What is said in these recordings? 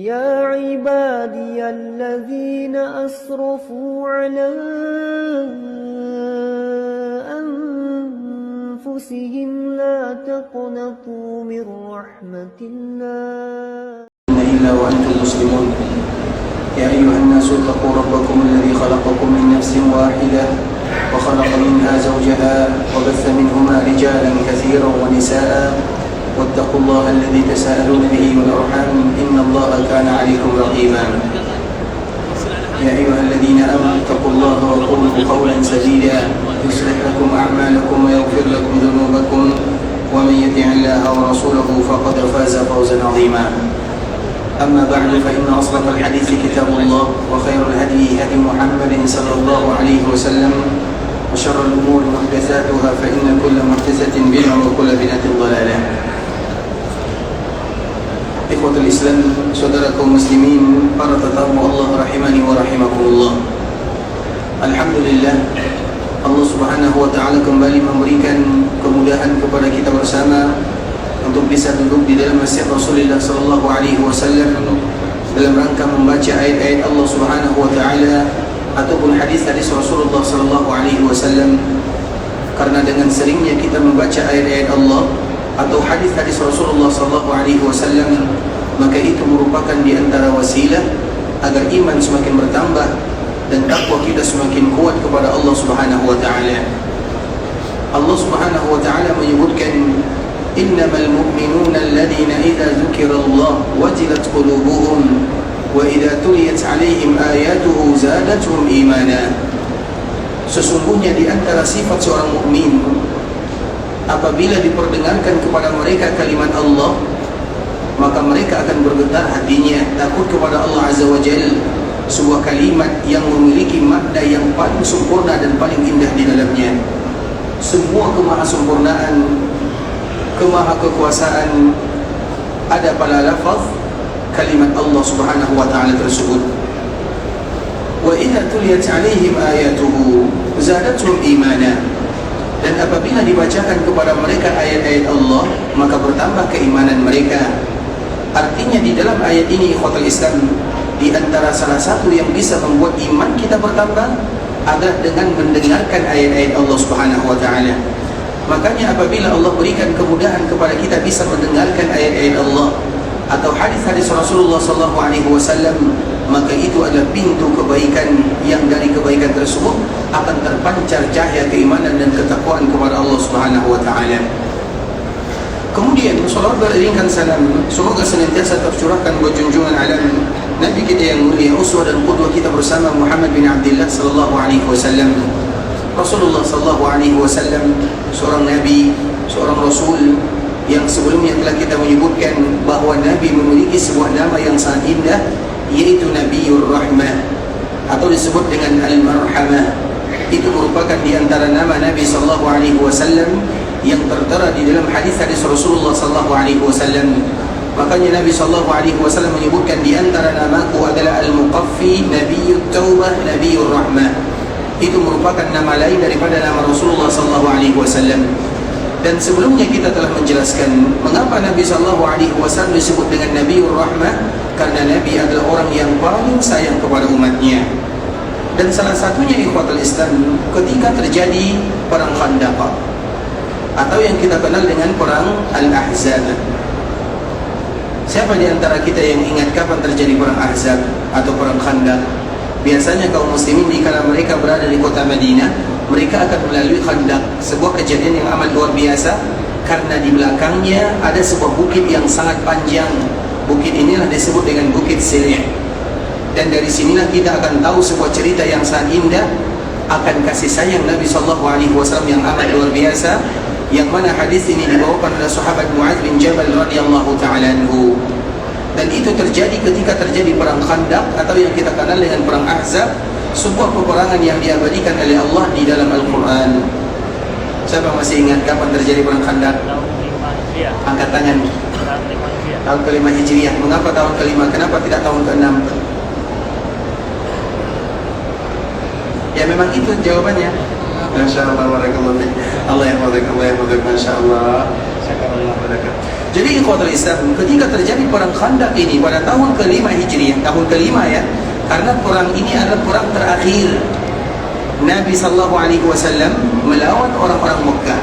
يا عبادي الذين أسرفوا على أنفسهم لا تقنطوا من رحمة الله إلا وأنتم مسلمون يا أيها الناس اتقوا ربكم الذي خلقكم من نفس واحدة وخلق منها زوجها وبث منهما رجالا كثيرا ونساء واتقوا الله الذي تساءلون به والأرحام إن الله كان عليكم رقيبا يا أيها الذين آمنوا اتقوا الله وقولوا قولا سديدا يصلح لكم أعمالكم ويغفر لكم ذنوبكم ومن يطع الله ورسوله فقد فاز فوزا عظيما أما بعد فإن أصدق الحديث كتاب الله وخير الهدي هدي محمد صلى الله عليه وسلم وشر الأمور محدثاتها فإن كل محدثة بدعة وكل بدعة ضلالة. Ikhwatul Islam, saudara kaum muslimin, para tetamu Allah rahimani wa rahimakumullah. Alhamdulillah, Allah Subhanahu wa taala kembali memberikan kemudahan kepada kita bersama untuk bisa duduk di dalam masjid Rasulullah sallallahu alaihi wasallam dalam rangka membaca ayat-ayat Allah Subhanahu wa taala ataupun hadis-hadis Rasulullah sallallahu alaihi wasallam. Karena dengan seringnya kita membaca ayat-ayat Allah atau hadis-hadis Rasulullah sallallahu alaihi wasallam, maka itu merupakan di antara wasilah agar iman semakin bertambah dan takwa kita semakin kuat kepada Allah Subhanahu wa taala. Allah Subhanahu wa taala menyebutkan innamal mu'minuna alladhina idza dzukira Allah wajilat qulubuhum wa idza tuliyat 'alaihim ayatuhu zadatuhum imana. Sesungguhnya di antara sifat seorang mukmin, apabila diperdengarkan kepada mereka kalimat Allah, maka mereka akan bergetar hatinya, takut kepada Allah Azza wa Jalla, sebuah kalimat yang memiliki makna yang paling sempurna dan paling indah di dalamnya. Semua kemahasempurnaan, kemahakekuasaan ada pada lafaz kalimat Allah Subhanahu wa taala tersebut. Wa idza tuliyat 'alaihim ayatuhu zadatuhum imana. Dan apabila dibacakan kepada mereka ayat-ayat Allah, maka bertambah keimanan mereka. Artinya di dalam ayat ini, ikhwatul Islam, di antara salah satu yang bisa membuat iman kita bertambah adalah dengan mendengarkan ayat-ayat Allah Subhanahu wa taala. Makanya apabila Allah berikan kemudahan kepada kita bisa mendengarkan ayat-ayat Allah atau hadis-hadis Rasulullah sallallahu alaihi wasallam, maka itu adalah pintu kebaikan yang dari kebaikan tersebut akan terpancar cahaya keimanan dan ketakwaan kepada Allah Subhanahu wa taala. Kemudian salawat beriringkan salam semoga senantiasa tercurahkan buat junjungan alam Nabi kita yang mulia, uswah dan qudwah kita bersama Muhammad bin Abdullah sallallahu alaihi wasallam. Rasulullah sallallahu alaihi wasallam seorang nabi, seorang rasul yang sebelumnya telah kita menyebutkan bahawa Nabi memiliki sebuah nama yang sangat indah, yaitu Nabiyur Rahmah atau disebut dengan Al-Marhamah. Itu merupakan di antara nama Nabi sallallahu alaihi wasallam yang tertera di dalam hadis-hadis Rasulullah sallallahu alaihi wasallam. Makanya Nabi sallallahu alaihi wasallam menyebutkan di antara namaku adalah Al-Muqaffi, Nabiyyut Taubah, Nabiyyur Rahmah. Itu merupakan nama lain daripada nama Rasulullah sallallahu alaihi wasallam. Dan sebelumnya kita telah menjelaskan mengapa Nabi sallallahu alaihi wasallam disebut dengan Nabiyyur Rahmah, karena Nabi adalah orang yang paling sayang kepada umatnya. Dan salah satunya ikhwatul Islam ketika terjadi perang Khandaq atau yang kita kenal dengan perang Al-Ahzab. Siapa di antara kita yang ingat kapan terjadi perang Ahzab atau perang Khandaq? Biasanya kaum muslimin dikala mereka berada di kota Madinah, mereka akan melalui Khandaq, sebuah kejadian yang amat luar biasa karena di belakangnya ada sebuah bukit yang sangat panjang. Bukit inilah disebut dengan Bukit Sili'. Dan dari sinilah kita akan tahu sebuah cerita yang sangat indah akan kasih sayang Nabi sallallahu alaihi wasallam yang amat luar biasa, yang mana hadis ini dibawakan oleh sahabat Mu'adz bin Jabal radhiyallahu ta'ala anhu. Dan itu terjadi ketika terjadi perang Khandaq atau yang kita kenal dengan perang Ahzab, sebuah peperangan yang diabadikan oleh Allah di dalam Al-Quran. Siapa masih ingat kapan terjadi perang Khandaq? Angkat tangan. Tahun ke-5 Hijriah. Mengapa tahun ke-5? Kenapa tidak tahun ke-6? Ya memang itu jawabannya. Masya Allah, barakallahu fiik. Allah yahfazak, Allah yahfazak, Masya Allah. Jadi ikhwatul Islam, ketika terjadi perang Khandaq ini pada tahun ke-5 Hijriah, tahun ke-5 ya, karena perang ini adalah perang terakhir Nabi SAW melawan orang-orang Mekah.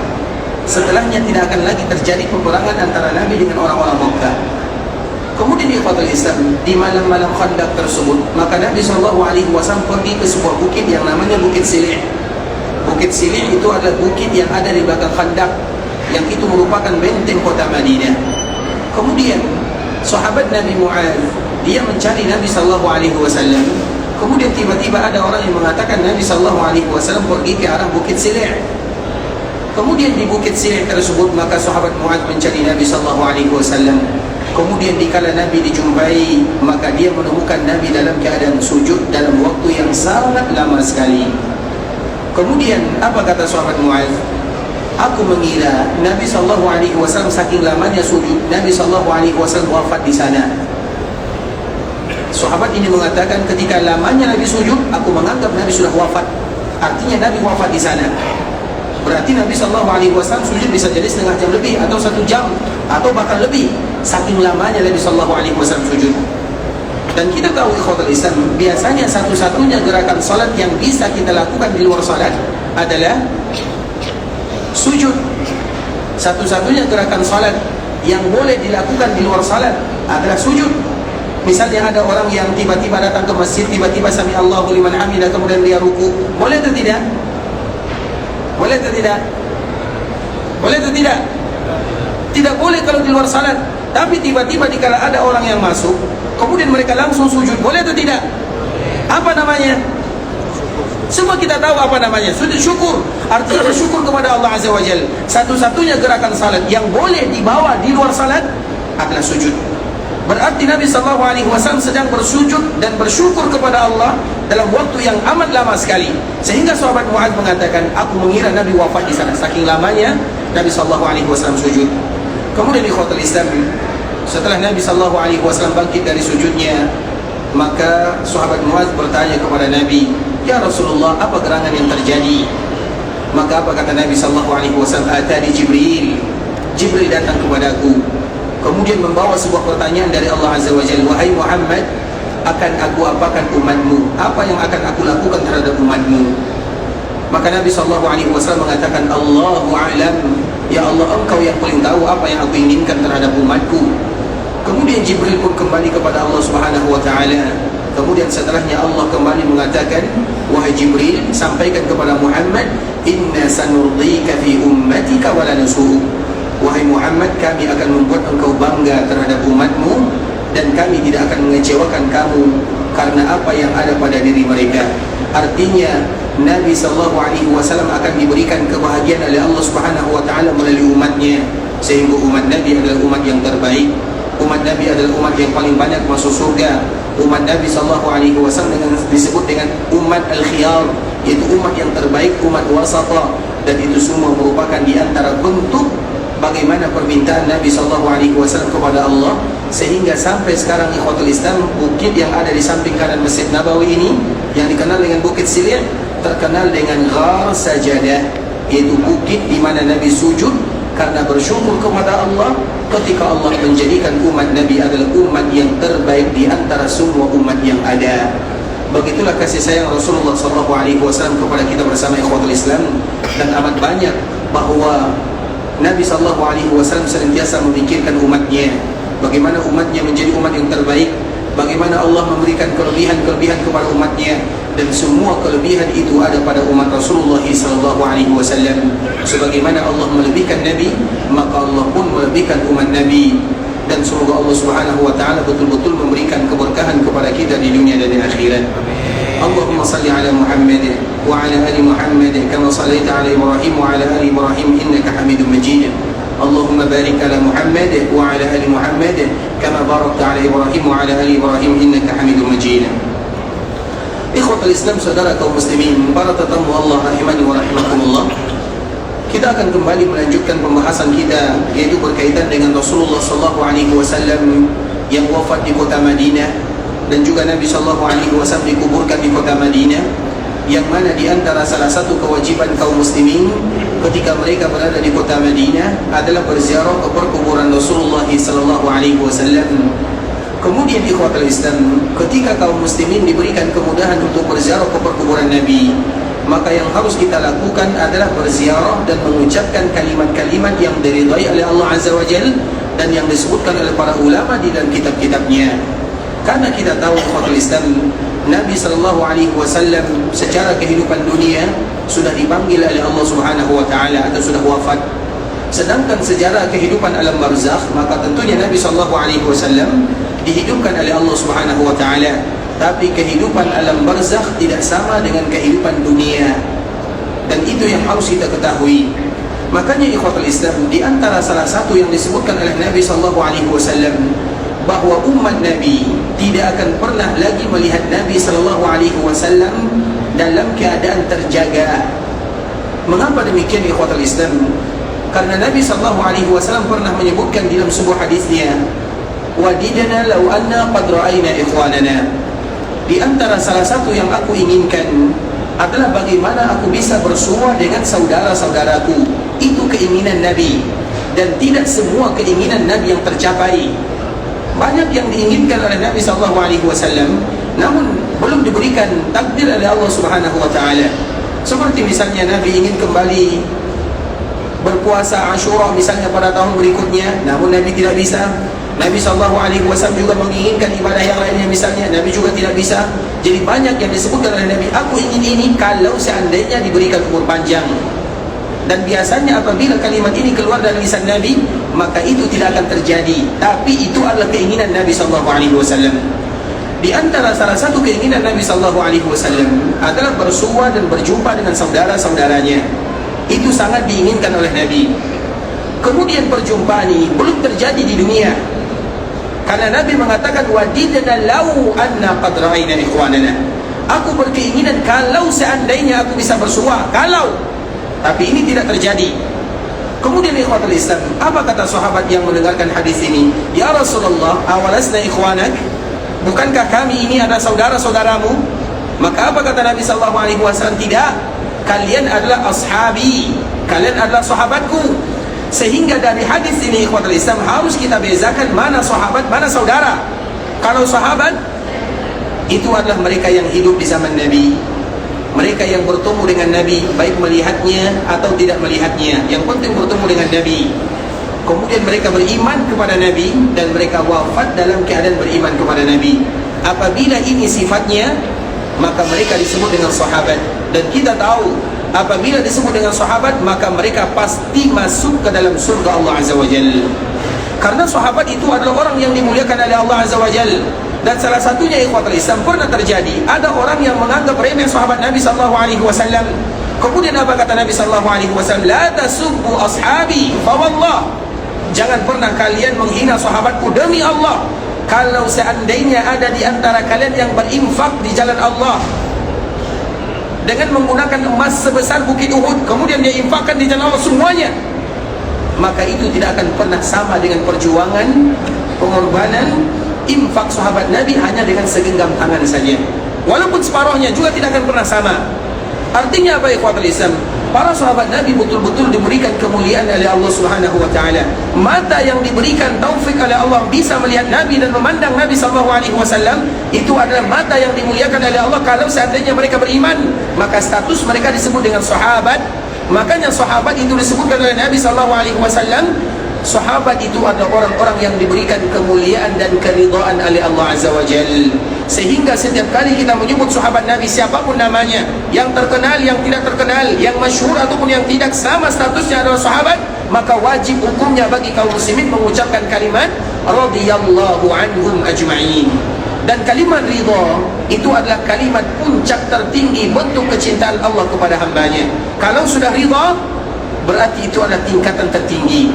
Setelahnya tidak akan lagi terjadi peperangan antara Nabi dengan orang-orang Mekah. Kemudian ikhwatul Islam, di malam-malam Khandaq tersebut, maka Nabi SAW pergi ke sebuah bukit yang namanya Bukit Silih. Bukit Silih itu adalah bukit yang ada di belakang Khandaq, yang itu merupakan benteng kota Madinah. Kemudian sahabat Nabi Mu'adz, dia mencari Nabi SAW. Kemudian tiba-tiba ada orang yang mengatakan Nabi SAW pergi ke arah Bukit Silih. Kemudian di Bukit Silih tersebut, maka sahabat Mu'adz mencari Nabi SAW. Kemudian dikala Nabi dijumpai, maka dia menemukan Nabi dalam keadaan sujud dalam waktu yang sangat lama sekali. Kemudian apa kata sahabat Mu'adz? Aku mengira Nabi SAW saking lamanya sujud, Nabi SAW wafat di sana. Sahabat ini mengatakan, ketika lamanya Nabi sujud, aku menganggap Nabi sudah wafat. Artinya Nabi wafat di sana. Berarti Nabi SAW sujud bisa jadi setengah jam lebih, atau 1 jam, atau bahkan lebih. Saking lamanya Nabi SAW sujud. Dan kita tahu ikhwatul Islam, biasanya satu-satunya gerakan salat yang bisa kita lakukan di luar salat adalah sujud. Satu-satunya gerakan salat yang boleh dilakukan di luar salat adalah sujud. Misalnya ada orang yang tiba-tiba datang ke masjid, tiba-tiba sami Allahu liman hamidah, kemudian dia ruku, boleh atau tidak? Boleh atau tidak? Boleh atau tidak? Tidak boleh kalau di luar salat. Tapi tiba-tiba dikala ada orang yang masuk, kemudian mereka langsung sujud, boleh atau tidak? Apa namanya? Semua kita tahu apa namanya, sujud syukur. Artinya bersyukur kepada Allah Azza wa Jalla. Satu-satunya gerakan salat yang boleh dibawa di luar salat adalah sujud. Berarti Nabi SAW sedang bersujud dan bersyukur kepada Allah dalam waktu yang amat lama sekali. Sehingga sahabat Mu'adz mengatakan, aku mengira Nabi wafat di sana. Saking lamanya Nabi SAW sujud. Kemudian ikhwatul Islam, setelah Nabi SAW bangkit dari sujudnya, maka sahabat Mu'adz bertanya kepada Nabi, ya Rasulullah, apa gerangan yang terjadi? Maka apa kata Nabi SAW? Atani Jibril. Jibril datang kepadaku, kemudian membawa sebuah pertanyaan dari Allah Azza wa Jalla. Wahai Muhammad, akan aku apakan umatmu? Apa yang akan aku lakukan terhadap umatmu? Maka Nabi SAW mengatakan, Allahu a'lam. Ya Allah, engkau yang paling tahu apa yang aku inginkan terhadap umatku. Kemudian Jibril pun kembali kepada Allah Subhanahu wa ta'ala. Kemudian setelahnya Allah kembali mengatakan, wahai Jibril, sampaikan kepada Muhammad, inna sanurdika fi ummatika wa la nasu'u. Wahai Muhammad, kami akan membuat engkau bangga terhadap umatmu, dan kami tidak akan mengecewakan kamu karena apa yang ada pada diri mereka. Artinya Nabi SAW akan diberikan kebahagiaan oleh Allah Subhanahu wa ta'ala melalui umatnya, sehingga umat Nabi adalah umat yang terbaik. Umat Nabi adalah umat yang paling banyak masuk surga. Umat Nabi SAW disebut dengan umat al-khiyar, yaitu umat yang terbaik, umat wasata. Dan itu semua merupakan di antara bentuk bagaimana permintaan Nabi SAW kepada Allah, sehingga sampai sekarang ikhwatul Islam, bukit yang ada di samping kanan Masjid Nabawi ini, yang dikenal dengan Bukit Silih, terkenal dengan Ghar Sajadah, yaitu bukit di mana Nabi sujud karena bersyukur kepada Allah ketika Allah menjadikan umat Nabi adalah umat yang terbaik di antara semua umat yang ada. Begitulah kasih sayang Rasulullah SAW kepada kita bersama ikhwatul Islam. Dan amat banyak bahwa Nabi SAW senantiasa memikirkan umatnya, bagaimana umatnya menjadi umat yang terbaik, bagaimana Allah memberikan kelebihan-kelebihan kepada umatnya, dan semua kelebihan itu ada pada umat Rasulullah SAW. Sebagaimana Allah melebihkan Nabi, maka Allah pun melebihkan umat Nabi. Dan semoga Allah Subhanahu wa ta'ala betul-betul memberikan keberkahan kepada kita di dunia dan di akhirat. Allahumma salli ala Muhammad wa ala ali Muhammad kama sallaita ala Ibrahim wa ala ali Ibrahim innaka Hamidum Majid. Allahumma barik ala Muhammad wa ala ali Muhammad kama barakta ala Ibrahim wa ala ali Ibrahim innaka Hamidum Majid. Ikhwatul Islam, saudara kaum muslimin, para tetamu Allah rahimani wa rahimakumullah, kita akan kembali melanjutkan pembahasan kita, yaitu berkaitan dengan Rasulullah SAW yang wafat di kota Madinah, dan juga Nabi SAW dikuburkan di kota Madinah, yang mana di antara salah satu kewajiban kaum muslimin ketika mereka berada di kota Madinah adalah berziarah ke perkuburan Rasulullah sallallahu alaihi wasallam. Kemudian ikhwatul Islam, ketika kaum muslimin diberikan kemudahan untuk berziarah ke perkuburan Nabi, maka yang harus kita lakukan adalah berziarah dan mengucapkan kalimat-kalimat yang diridhai oleh Allah Azza wa Jalla dan yang disebutkan oleh para ulama di dalam kitab-kitabnya. Karena kita tahu ikhwatul Islam, Nabi sallallahu alaihi wasallam secara kehidupan dunia sudah dipanggil oleh Allah Subhanahu wa taala atau sudah wafat. Sedangkan sejarah kehidupan alam barzakh, maka tentunya Nabi sallallahu alaihi wasallam dihidupkan oleh Allah Subhanahu wa taala. Tapi kehidupan alam barzakh tidak sama dengan kehidupan dunia. Dan itu yang harus kita ketahui. Makanya ikhwatul Islam, di antara salah satu yang disebutkan oleh Nabi sallallahu alaihi wasallam bahwa umat Nabi tidak akan pernah lagi melihat Nabi sallallahu alaihi wasallam dalam keadaan terjaga. Mengapa demikian ikhwatul Islam? Karena Nabi sallallahu alaihi wasallam pernah menyebutkan dalam sebuah hadisnya, wadidana law anna qad ra'ayna ikhwanana. Di antara salah satu yang aku inginkan adalah bagaimana aku bisa bersua dengan saudara-saudaraku. Itu keinginan Nabi, dan tidak semua keinginan Nabi yang tercapai. Banyak yang diinginkan oleh Nabi sallallahu alaihi wasallam namun belum diberikan takdir oleh Allah Subhanahu wa taala. Seperti misalnya Nabi ingin kembali berpuasa Ashura misalnya pada tahun berikutnya, namun Nabi tidak bisa. Nabi SAW juga menginginkan ibadah yang lainnya misalnya, Nabi juga tidak bisa. Jadi banyak yang disebutkan oleh Nabi, aku ingin ini kalau seandainya diberikan umur panjang. Dan biasanya apabila kalimat ini keluar dari lisan Nabi, maka itu tidak akan terjadi. Tapi itu adalah keinginan Nabi SAW. Di antara salah satu keinginan Nabi SAW adalah bersua dan berjumpa dengan saudara-saudaranya. Itu sangat diinginkan oleh Nabi. Kemudian perjumpaan ini belum terjadi di dunia, karena Nabi mengatakan wadidna lau anna qad ra'ayna ikhwanana. Aku berkeinginan kalau seandainya aku bisa bersua, tapi ini tidak terjadi. Kemudian ikhwatul Islam, apa kata sahabat yang mendengarkan hadis ini? Ya Rasulullah, awalasna ikhwanak? Bukankah kami ini ada saudara-saudaramu? Maka apa kata Nabi sallallahu alaihi wasallam? Tidak. Kalian adalah ashabi, kalian adalah sahabatku. Sehingga dari hadis ini ikhwatul Islam harus kita bezakan mana sahabat, mana saudara. Kalau sahabat itu adalah mereka yang hidup di zaman Nabi, mereka yang bertemu dengan Nabi, baik melihatnya atau tidak melihatnya, yang penting bertemu dengan Nabi. Kemudian mereka beriman kepada Nabi dan mereka wafat dalam keadaan beriman kepada Nabi. Apabila ini sifatnya, maka mereka disebut dengan sahabat. Dan kita tahu apabila disebut dengan sahabat, maka mereka pasti masuk ke dalam surga Allah Azza wa Jalla. Karena sahabat itu adalah orang yang dimuliakan oleh Allah Azza wa Jalla. Dan salah satunya ikhwatul Islam pernah terjadi, ada orang yang menganggap remeh sahabat Nabi sallallahu alaihi wasallam. Kemudian apa kata Nabi sallallahu alaihi wasallam? La tasubbu ashabi fa wallah. Jangan pernah kalian menghina sahabatku, demi Allah. Kalau seandainya ada di antara kalian yang berinfak di jalan Allah dengan menggunakan emas sebesar bukit Uhud, kemudian dia infakkan di jalan Allah semuanya, maka itu tidak akan pernah sama dengan perjuangan, pengorbanan, infak sahabat Nabi hanya dengan segenggam tangan saja. Walaupun separuhnya juga tidak akan pernah sama. Artinya apa ikhwatul Islam? Para sahabat Nabi betul-betul diberikan kemuliaan oleh Allah Subhanahu wa taala. Mata yang diberikan taufik oleh Allah bisa melihat Nabi dan memandang Nabi sallallahu alaihi wasallam, itu adalah mata yang dimuliakan oleh Allah. Kalau seandainya mereka beriman, maka status mereka disebut dengan sahabat. Makanya sahabat itu disebutkan oleh Nabi sallallahu alaihi wasallam, sahabat itu adalah orang-orang yang diberikan kemuliaan dan keridhaan oleh Allah Azza wa Jalla. Sehingga setiap kali kita menyebut sahabat Nabi, siapapun namanya, yang terkenal, yang tidak terkenal, yang masyhur ataupun yang tidak, sama statusnya adalah sahabat, maka wajib hukumnya bagi kaum muslimin mengucapkan kalimat radhiyallahu anhum ajma'in. Dan kalimat ridha itu adalah kalimat puncak tertinggi bentuk kecintaan Allah kepada hambanya. Kalau sudah ridha, berarti itu adalah tingkatan tertinggi.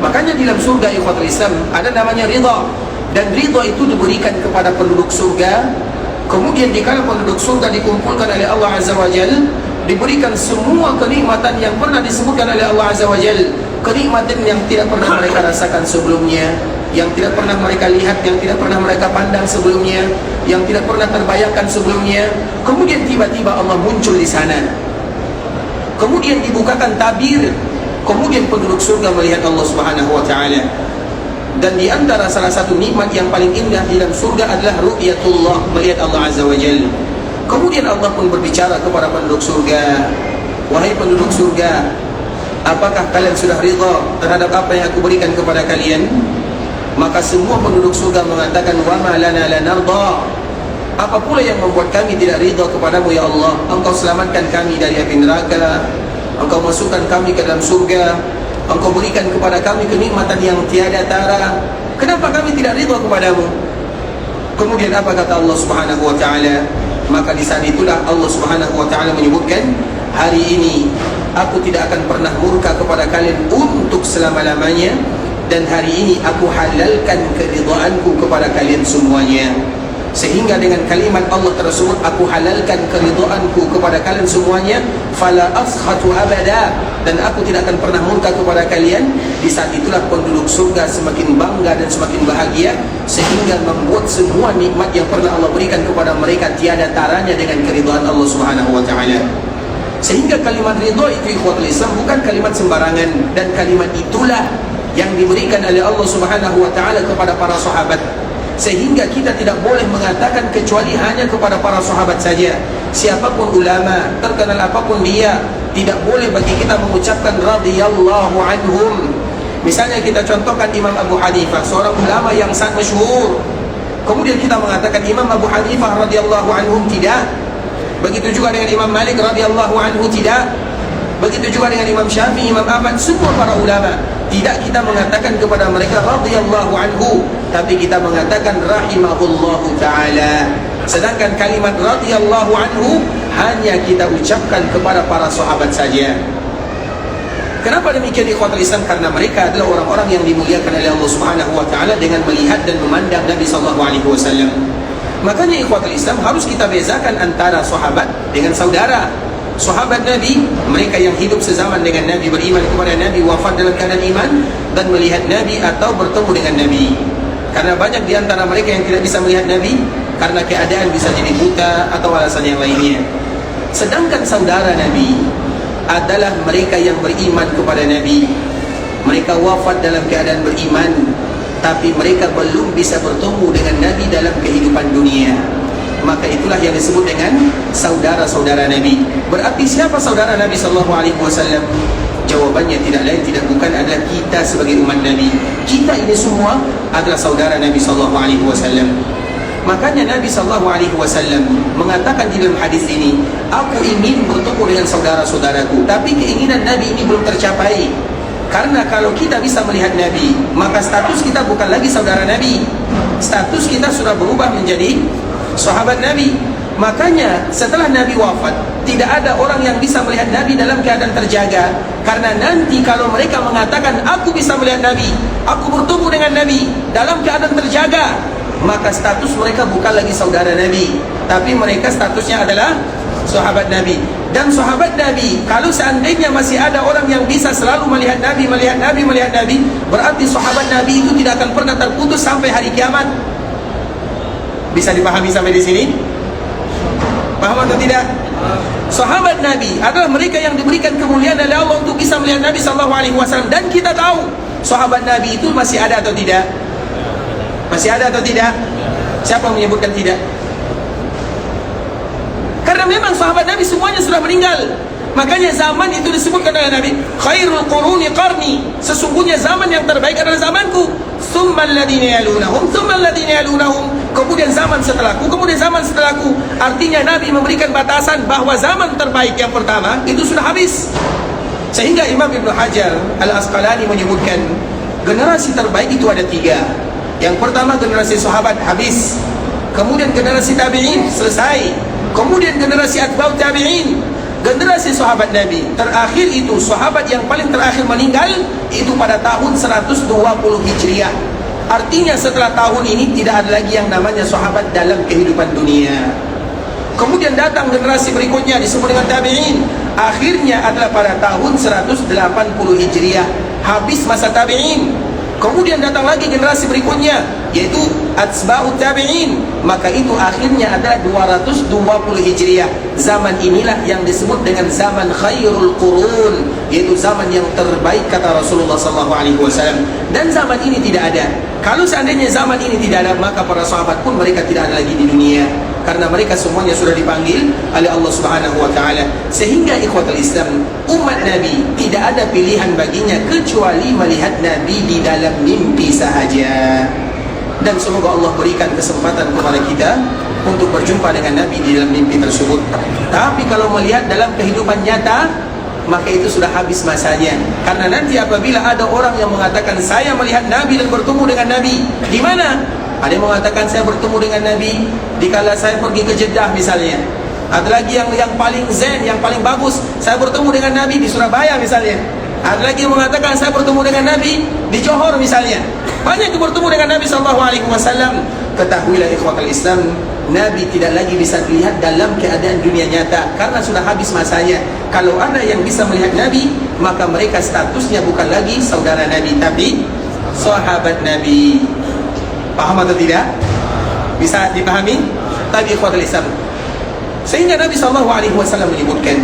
Makanya di dalam surga ikhwatul Islam ada namanya ridha. Dan ridha itu diberikan kepada penduduk surga. Kemudian dikala penduduk surga dikumpulkan oleh Allah Azza wa Jalla, diberikan semua kenikmatan yang pernah disebutkan oleh Allah Azza wa Jalla, kenikmatan yang tidak pernah mereka rasakan sebelumnya, yang tidak pernah mereka lihat, yang tidak pernah mereka pandang sebelumnya, yang tidak pernah terbayangkan sebelumnya. Kemudian tiba-tiba Allah muncul di sana. kemudian dibukakan tabir, kemudian penduduk surga melihat Allah Subhanahu wa taala. Dan di antara salah satu nikmat yang paling indah di dalam surga adalah ru'yatullah, melihat Allah Azza wa Jalla. Kemudian Allah pun berbicara kepada penduduk surga, wahai penduduk surga, apakah kalian sudah ridha terhadap apa yang aku berikan kepada kalian? Maka semua penduduk surga mengatakan, wa ma lana la narda, apa pula yang membuat kami tidak ridha kepadamu ya Allah? Engkau selamatkan kami dari api neraka, Engkau masukkan kami ke dalam surga, Engkau berikan kepada kami kenikmatan yang tiada tara, kenapa kami tidak ridha kepadamu? Kemudian apa kata Allah Subhanahu wa taala? Maka di saat itulah Allah Subhanahu wa taala menyebutkan, hari ini aku tidak akan pernah murka kepada kalian untuk selama-lamanya, dan hari ini aku halalkan keridhaanku kepada kalian semuanya. Sehingga dengan kalimat Allah tersebut, aku halalkan keridhaanku kepada kalian semuanya, fala askhatu abada, dan aku tidak akan pernah murka kepada kalian. Di saat itulah penduduk surga semakin bangga dan semakin bahagia, sehingga membuat semua nikmat yang pernah Allah berikan kepada mereka tiada taranya dengan keridhaan Allah Subhanahu wa taala. Sehingga kalimat ridha itu ikhwatul Islam bukan kalimat sembarangan, dan kalimat itulah yang diberikan oleh Allah Subhanahu wa taala kepada para sahabat. Sehingga kita tidak boleh mengatakan kecuali hanya kepada para sahabat saja. Siapapun ulama, terkenal apapun dia, tidak boleh bagi kita mengucapkan radhiyallahu anhum. Misalnya kita contohkan Imam Abu Hanifah, seorang ulama yang sangat masyhur, kemudian kita mengatakan Imam Abu Hanifah radhiyallahu anhum, tidak. Begitu juga dengan Imam Malik radhiyallahu anhu, tidak. Begitu juga dengan Imam Syafi'i, Imam Ahmad, semua para ulama. Tidak kita mengatakan kepada mereka radhiyallahu anhu, tapi kita mengatakan rahimahullahu ta'ala. Sedangkan kalimat radhiyallahu anhu hanya kita ucapkan kepada para sahabat saja. Kenapa demikian ikhwatul Islam? Karena mereka adalah orang-orang yang dimuliakan oleh Allah Subhanahu wa taala dengan melihat dan memandang Nabi sallallahu alaihi wasallam. Makanya ikhwatul Islam harus kita bezakan antara sahabat dengan saudara. Sahabat Nabi, mereka yang hidup sezaman dengan Nabi, beriman kepada Nabi, wafat dalam keadaan iman, dan melihat Nabi atau bertemu dengan Nabi. Karena banyak di antara mereka yang tidak bisa melihat Nabi karena keadaan bisa jadi buta atau alasan yang lainnya. Sedangkan saudara Nabi adalah mereka yang beriman kepada Nabi. Mereka wafat dalam keadaan beriman, tapi mereka belum bisa bertemu dengan Nabi dalam kehidupan dunia. Maka itulah yang disebut dengan saudara-saudara Nabi. Berarti siapa saudara Nabi sallallahu alaihi wasallam? Jawabannya tidak lain tidak bukan adalah kita sebagai umat Nabi. Kita ini semua adalah saudara Nabi sallallahu alaihi wasallam. Makanya Nabi sallallahu alaihi wasallam mengatakan di dalam hadis ini, aku ingin bertemu dengan saudara-saudaraku, tapi keinginan Nabi ini belum tercapai. Karena kalau kita bisa melihat Nabi, maka status kita bukan lagi saudara Nabi. Status kita sudah berubah menjadi sahabat Nabi. Makanya setelah Nabi wafat, tidak ada orang yang bisa melihat Nabi dalam keadaan terjaga. Karena nanti kalau mereka mengatakan aku bisa melihat Nabi, aku bertemu dengan Nabi dalam keadaan terjaga, maka status mereka bukan lagi saudara Nabi, tapi mereka statusnya adalah sahabat Nabi. Dan sahabat Nabi, kalau seandainya masih ada orang yang bisa selalu melihat Nabi, berarti sahabat Nabi itu tidak akan pernah terputus sampai hari kiamat. Bisa dipahami sampai di sini? Paham atau tidak? Sahabat Nabi adalah mereka yang diberikan kemuliaan oleh Allah untuk bisa melihat Nabi sallallahu alaihi wasallam. Dan kita tahu sahabat Nabi itu masih ada atau tidak? Masih ada atau tidak? Siapa menyebutkan tidak? Karena memang sahabat Nabi semuanya sudah meninggal. Makanya zaman itu disebutkan oleh Nabi, khairul quruni qarni, sesungguhnya zaman yang terbaik adalah zamanku. Tsummal ladzina yalunahum, tsummal ladzina yalunahum, kemudian zaman setelahku, kemudian zaman setelahku. Artinya Nabi memberikan batasan bahwa zaman terbaik yang pertama itu sudah habis. Sehingga Imam Ibn Hajar Al-Asqalani menyebutkan generasi terbaik itu ada 3. Yang pertama generasi sahabat habis, kemudian generasi tabi'in selesai, kemudian generasi atba'ut tabi'in, generasi sahabat Nabi. Terakhir itu sahabat yang paling terakhir meninggal itu pada tahun 120 Hijriah. Artinya setelah tahun ini tidak ada lagi yang namanya sahabat dalam kehidupan dunia. Kemudian datang generasi berikutnya disebut dengan tabi'in. Akhirnya adalah pada tahun 180 Hijriah, habis masa tabi'in. Kemudian datang lagi generasi berikutnya, yaitu atba'ut tabi'in. Maka itu akhirnya adalah 220 Hijriah. Zaman inilah yang disebut dengan zaman khairul qurun, yaitu zaman yang terbaik kata Rasulullah SAW. Dan zaman ini tidak ada. Kalau seandainya zaman ini tidak ada, maka para sahabat pun mereka tidak ada lagi di dunia, karena mereka semuanya sudah dipanggil oleh Allah Subhanahu wa taala. Sehingga ikhwatul Islam, umat Nabi tidak ada pilihan baginya kecuali melihat Nabi di dalam mimpi sahaja. Dan semoga Allah berikan kesempatan kepada kita untuk berjumpa dengan Nabi di dalam mimpi tersebut. Tapi kalau melihat dalam kehidupan nyata, maka itu sudah habis masanya. Karena nanti apabila ada orang yang mengatakan saya melihat Nabi dan bertemu dengan Nabi, di mana? Ada yang mengatakan saya bertemu dengan Nabi dikala saya pergi ke Jeddah misalnya. Ada lagi yang paling zen, yang paling bagus, saya bertemu dengan Nabi di Surabaya misalnya. Ada lagi yang mengatakan saya bertemu dengan Nabi di Johor misalnya. Banyak yang bertemu dengan Nabi SAW. Ketahuilah ikhwatul Islam, Nabi tidak lagi bisa dilihat dalam keadaan dunia nyata, karena sudah habis masanya. Kalau ada yang bisa melihat Nabi, maka mereka statusnya bukan lagi saudara Nabi, tapi sahabat Nabi. Paham atau tidak? Bisa dipahami? Tapi ikhwatul Islam, sehingga Nabi SAW menyebutkan,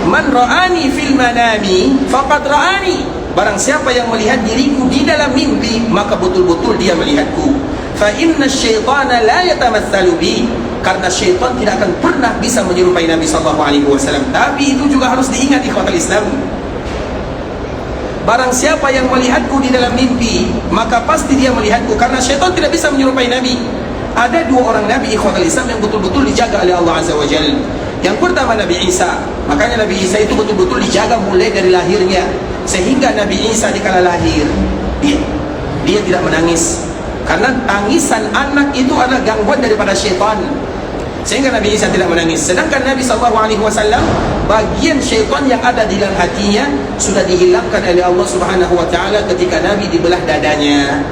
man ra'ani fil manami faqad ra'ani. Barang siapa yang melihat diriku di dalam mimpi, maka betul-betul dia melihatku. Fa inna syaitana la yatamatsalu bi. Karena syaitan tidak akan pernah bisa menyerupai Nabi SAW. Tapi itu juga harus diingat ikhwatul Islam. Barang siapa yang melihatku di dalam mimpi, maka pasti dia melihatku, karena syaitan tidak bisa menyerupai Nabi. Ada dua orang Nabi ikhwatul Islam yang betul-betul dijaga oleh Allah Azza wa Jalla. Yang pertama Nabi Isa. Makanya Nabi Isa itu betul-betul dijaga mulai dari lahirnya, sehingga Nabi Isa dikala lahir dia tidak menangis, karena tangisan anak itu adalah gangguan daripada syaitan, sehingga Nabi Isa tidak menangis. Sedangkan Nabi SAW, bagian syaitan yang ada di dalam hatinya sudah dihilangkan oleh Allah Subhanahu wa taala ketika Nabi dibelah dadanya.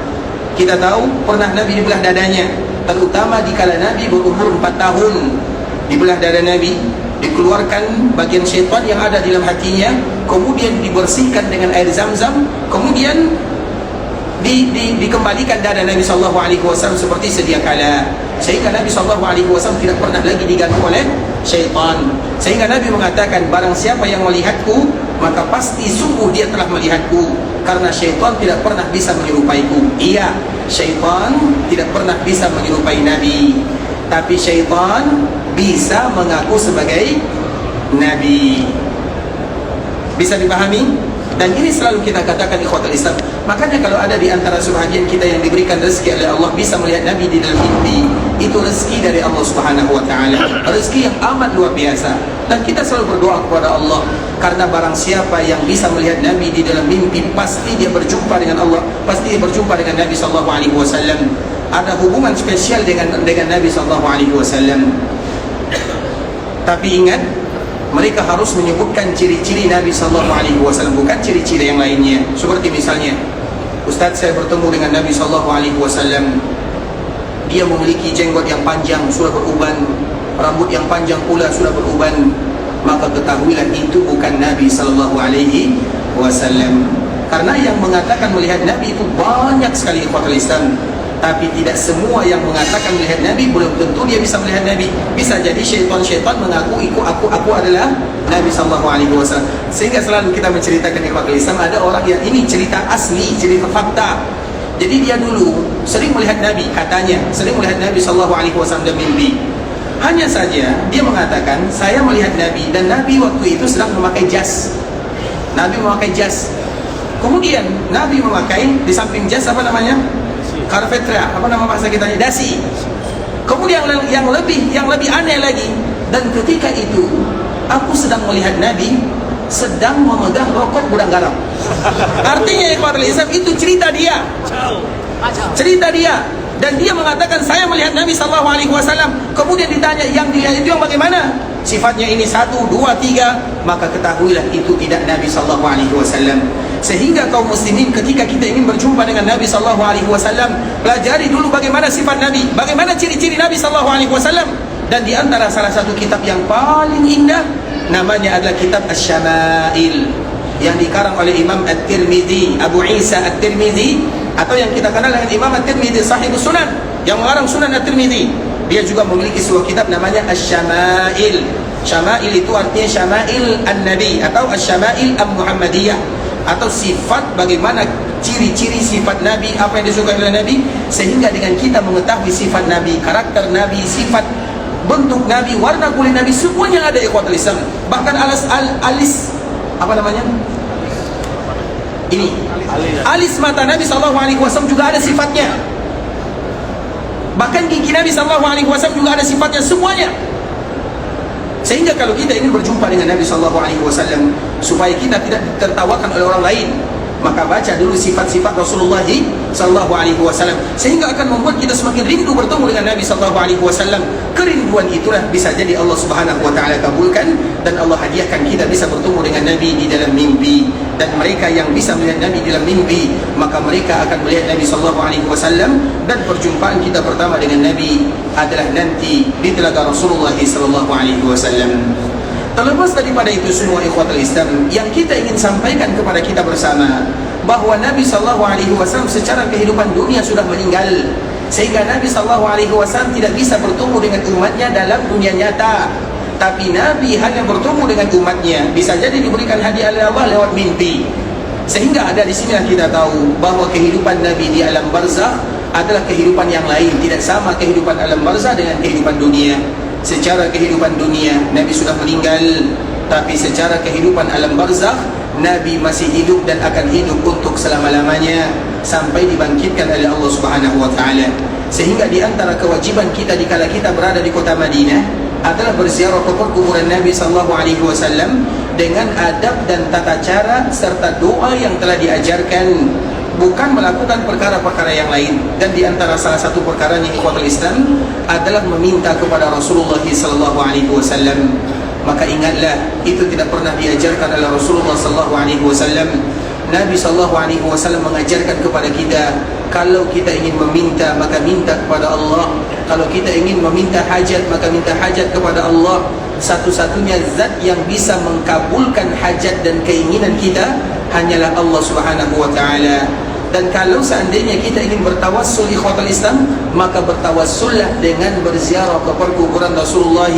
Kita tahu pernah Nabi dibelah dadanya, terutama dikala Nabi berumur 4 tahun. Dibelah dada Nabi, dikeluarkan bagian syaitan yang ada di dalam hatinya, kemudian dibersihkan dengan air Zam-Zam, kemudian dikembalikan dada Nabi SAW seperti sedia kala, sehingga Nabi SAW tidak pernah lagi diganggu oleh syaitan. Sehingga Nabi mengatakan, barang siapa yang melihatku, maka pasti sungguh dia telah melihatku, karena syaitan tidak pernah bisa menyerupaiku. Iya, syaitan tidak pernah bisa menyerupai Nabi, tapi syaitan bisa mengaku sebagai Nabi. Bisa dipahami? Dan ini selalu kita katakan ikhwatul Islam. Makanya kalau ada di antara sebahagian kita yang diberikan rezeki oleh Allah bisa melihat Nabi di dalam mimpi, itu rezeki dari Allah Subhanahu wa taala, rezeki yang amat luar biasa. Dan kita selalu berdoa kepada Allah, karena barang siapa yang bisa melihat Nabi di dalam mimpi, pasti dia berjumpa dengan Allah, pasti dia berjumpa dengan Nabi SAW. Ada hubungan spesial dengan Nabi SAW. Tapi ingat, mereka harus menyebutkan ciri-ciri Nabi SAW, bukan ciri-ciri yang lainnya. Seperti misalnya, Ustaz, saya bertemu dengan Nabi SAW, dia memiliki jenggot yang panjang, sudah beruban, rambut yang panjang pula sudah beruban. Maka ketahuilah itu bukan Nabi SAW. Karena yang mengatakan melihat Nabi itu banyak sekali ikhwatul Islam, tapi tidak semua yang mengatakan melihat Nabi belum tentu dia bisa melihat Nabi. Bisa jadi syaitan mengaku aku adalah Nabi SAW. Sehingga selalu kita menceritakan ikhwatul Islam, ada orang yang ini cerita asli, cerita fakta. Jadi dia dulu sering melihat Nabi, katanya sering melihat Nabi SAW dalam mimpi. Hanya saja dia mengatakan, saya melihat Nabi, dan Nabi waktu itu sedang memakai jas. Nabi memakai jas. Kemudian Nabi memakai di samping jas apa namanya? Karpetra, apa nama bahasa kita ini? Dasi. Kemudian yang lebih aneh lagi, dan ketika itu aku sedang melihat Nabi sedang memegang rokok gudang garam. Artinya ikhwatul Islam, itu cerita dia. Dan dia mengatakan saya melihat Nabi SAW. Kemudian ditanya, yang dilihat itu yang bagaimana? Sifatnya ini 1, 2, 3. Maka ketahuilah itu tidak Nabi SAW. Sehingga kaum muslimin, ketika kita ingin berjumpa dengan Nabi SAW, pelajari dulu bagaimana sifat Nabi, bagaimana ciri-ciri Nabi SAW. Dan di antara salah satu kitab yang paling indah, namanya adalah kitab Asy-Syama'il, yang dikarang oleh Imam At-Tirmidzi, Abu Isa At-Tirmidzi. atau yang kita kenal dengan Imam At-Tirmidzi Sahihus Sunan, yang mengarang Sunan At-Tirmidzi. Dia juga memiliki sebuah kitab namanya Asy-Syama'il. Syama'il itu artinya Syama'il An-Nabi atau Asy-Syama'il Al-Muhammadiyah, atau sifat, bagaimana ciri-ciri sifat Nabi, apa yang disukai oleh Nabi, sehingga dengan kita mengetahui sifat Nabi, karakter Nabi, sifat bentuk Nabi, warna kulit Nabi, semuanya ada ikhwatul Islam. Bahkan alis apa namanya? Ini alis mata Nabi SAW juga ada sifatnya. Bahkan gigi Nabi SAW juga ada sifatnya, semuanya. Sehingga kalau kita ingin berjumpa dengan Nabi SAW, supaya kita tidak tertawakan oleh orang lain, maka baca dulu sifat-sifat Rasulullah SAW, sehingga akan membuat kita semakin rindu bertemu dengan Nabi SAW. Kerinduan itulah bisa jadi Allah Subhanahu Wa Taala kabulkan, dan Allah hadiahkan kita bisa bertemu dengan Nabi di dalam mimpi. Dan mereka yang bisa melihat Nabi di dalam mimpi, maka mereka akan melihat Nabi SAW. Dan perjumpaan kita pertama dengan Nabi adalah nanti di telaga Rasulullah SAW. Terlepas daripada itu semua ikhwatul Islam, yang kita ingin sampaikan kepada kita bersama, bahawa Nabi SAW secara kehidupan dunia sudah meninggal, sehingga Nabi SAW tidak bisa bertemu dengan umatnya dalam dunia nyata. Tapi Nabi hanya bertemu dengan umatnya, bisa jadi diberikan hadiah oleh Allah lewat mimpi. Sehingga ada di sinilah kita tahu bahawa kehidupan Nabi di alam barzakh adalah kehidupan yang lain, tidak sama kehidupan alam barzakh dengan kehidupan dunia. Secara kehidupan dunia Nabi sudah meninggal, tapi secara kehidupan alam barzakh Nabi masih hidup dan akan hidup untuk selama-lamanya sampai dibangkitkan oleh Allah Subhanahu Wa Taala. Sehingga di antara kewajiban kita dikala kita berada di kota Madinah adalah berziarah ke kuburan Nabi SAW dengan adab dan tata cara serta doa yang telah diajarkan, bukan melakukan perkara-perkara yang lain. Dan di antara salah satu perkaranya ikhwatul Islam adalah meminta kepada Rasulullah SAW. Maka ingatlah, itu tidak pernah diajarkan oleh Rasulullah SAW. Nabi SAW mengajarkan kepada kita, kalau kita ingin meminta, maka minta kepada Allah. Kalau kita ingin meminta hajat, maka minta hajat kepada Allah. Satu-satunya zat yang bisa mengkabulkan hajat dan keinginan kita hanyalah Allah Subhanahu Wa Taala. Dan kalau seandainya kita ingin bertawassul ikhwatul Islam, maka bertawassullah dengan berziarah ke perkuburan Rasulullah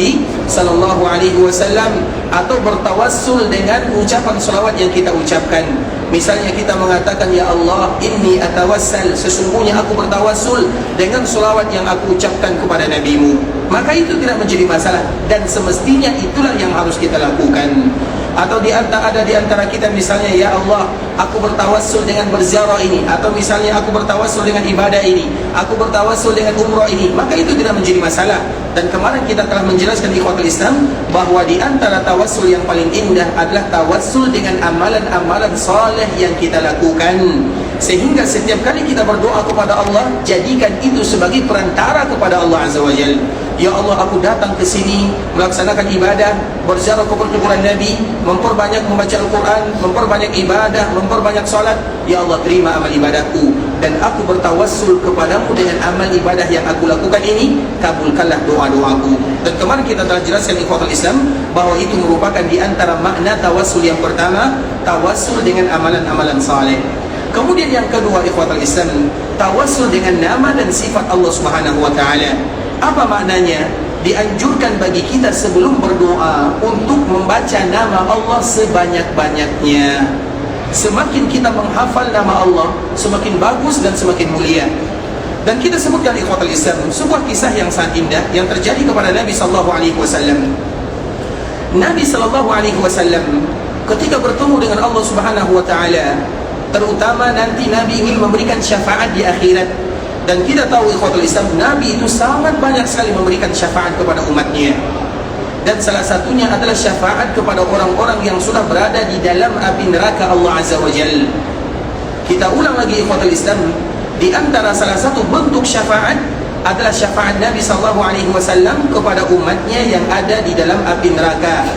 SAW, atau bertawassul dengan ucapan salawat yang kita ucapkan. Misalnya kita mengatakan, ya Allah, inni atawassal, sesungguhnya aku bertawassul dengan salawat yang aku ucapkan kepada Nabi-Mu. Maka itu tidak menjadi masalah, dan semestinya itulah yang harus kita lakukan. Atau ada di antara kita misalnya, ya Allah, aku bertawassul dengan berziarah ini, atau misalnya aku bertawassul dengan ibadah ini, aku bertawassul dengan umrah ini, maka itu tidak menjadi masalah. Dan kemarin kita telah menjelaskan ikhwatul Islam bahawa di antara tawassul yang paling indah adalah tawassul dengan amalan-amalan saleh yang kita lakukan. Sehingga setiap kali kita berdoa kepada Allah, jadikan itu sebagai perantara kepada Allah Azza wa Jalla. Ya Allah, aku datang ke sini melaksanakan ibadah, berziarah ke kuburan Nabi, memperbanyak membaca Al-Quran, memperbanyak ibadah, memperbanyak salat. Ya Allah, terima amal ibadahku, dan aku bertawassul kepadamu dengan amal ibadah yang aku lakukan ini, kabulkanlah doa-doaku. Dan kemarin kita telah jelaskan ikhwatul Islam bahawa itu merupakan di antara makna tawassul yang pertama, tawassul dengan amalan-amalan saleh. Kemudian yang kedua ikhwatul Islam, tawassul dengan nama dan sifat Allah Subhanahu Wa Taala. Apa maknanya? Dianjurkan bagi kita sebelum berdoa untuk membaca nama Allah sebanyak-banyaknya. Semakin kita menghafal nama Allah, semakin bagus dan semakin mulia. Dan kita sebutkan ikhwatul Islam sebuah kisah yang sangat indah yang terjadi kepada Nabi SAW. Nabi SAW ketika bertemu dengan Allah Subhanahu Wa Taala, terutama nanti Nabi ingin memberikan syafaat di akhirat. Dan kita tahu ikhwatul Islam, Nabi itu sangat banyak sekali memberikan syafaat kepada umatnya. Dan salah satunya adalah syafaat kepada orang-orang yang sudah berada di dalam api neraka Allah Azza wa Jalla. Kita ulang lagi ikhwatul Islam, di antara salah satu bentuk syafaat adalah syafaat Nabi SAW kepada umatnya yang ada di dalam api neraka.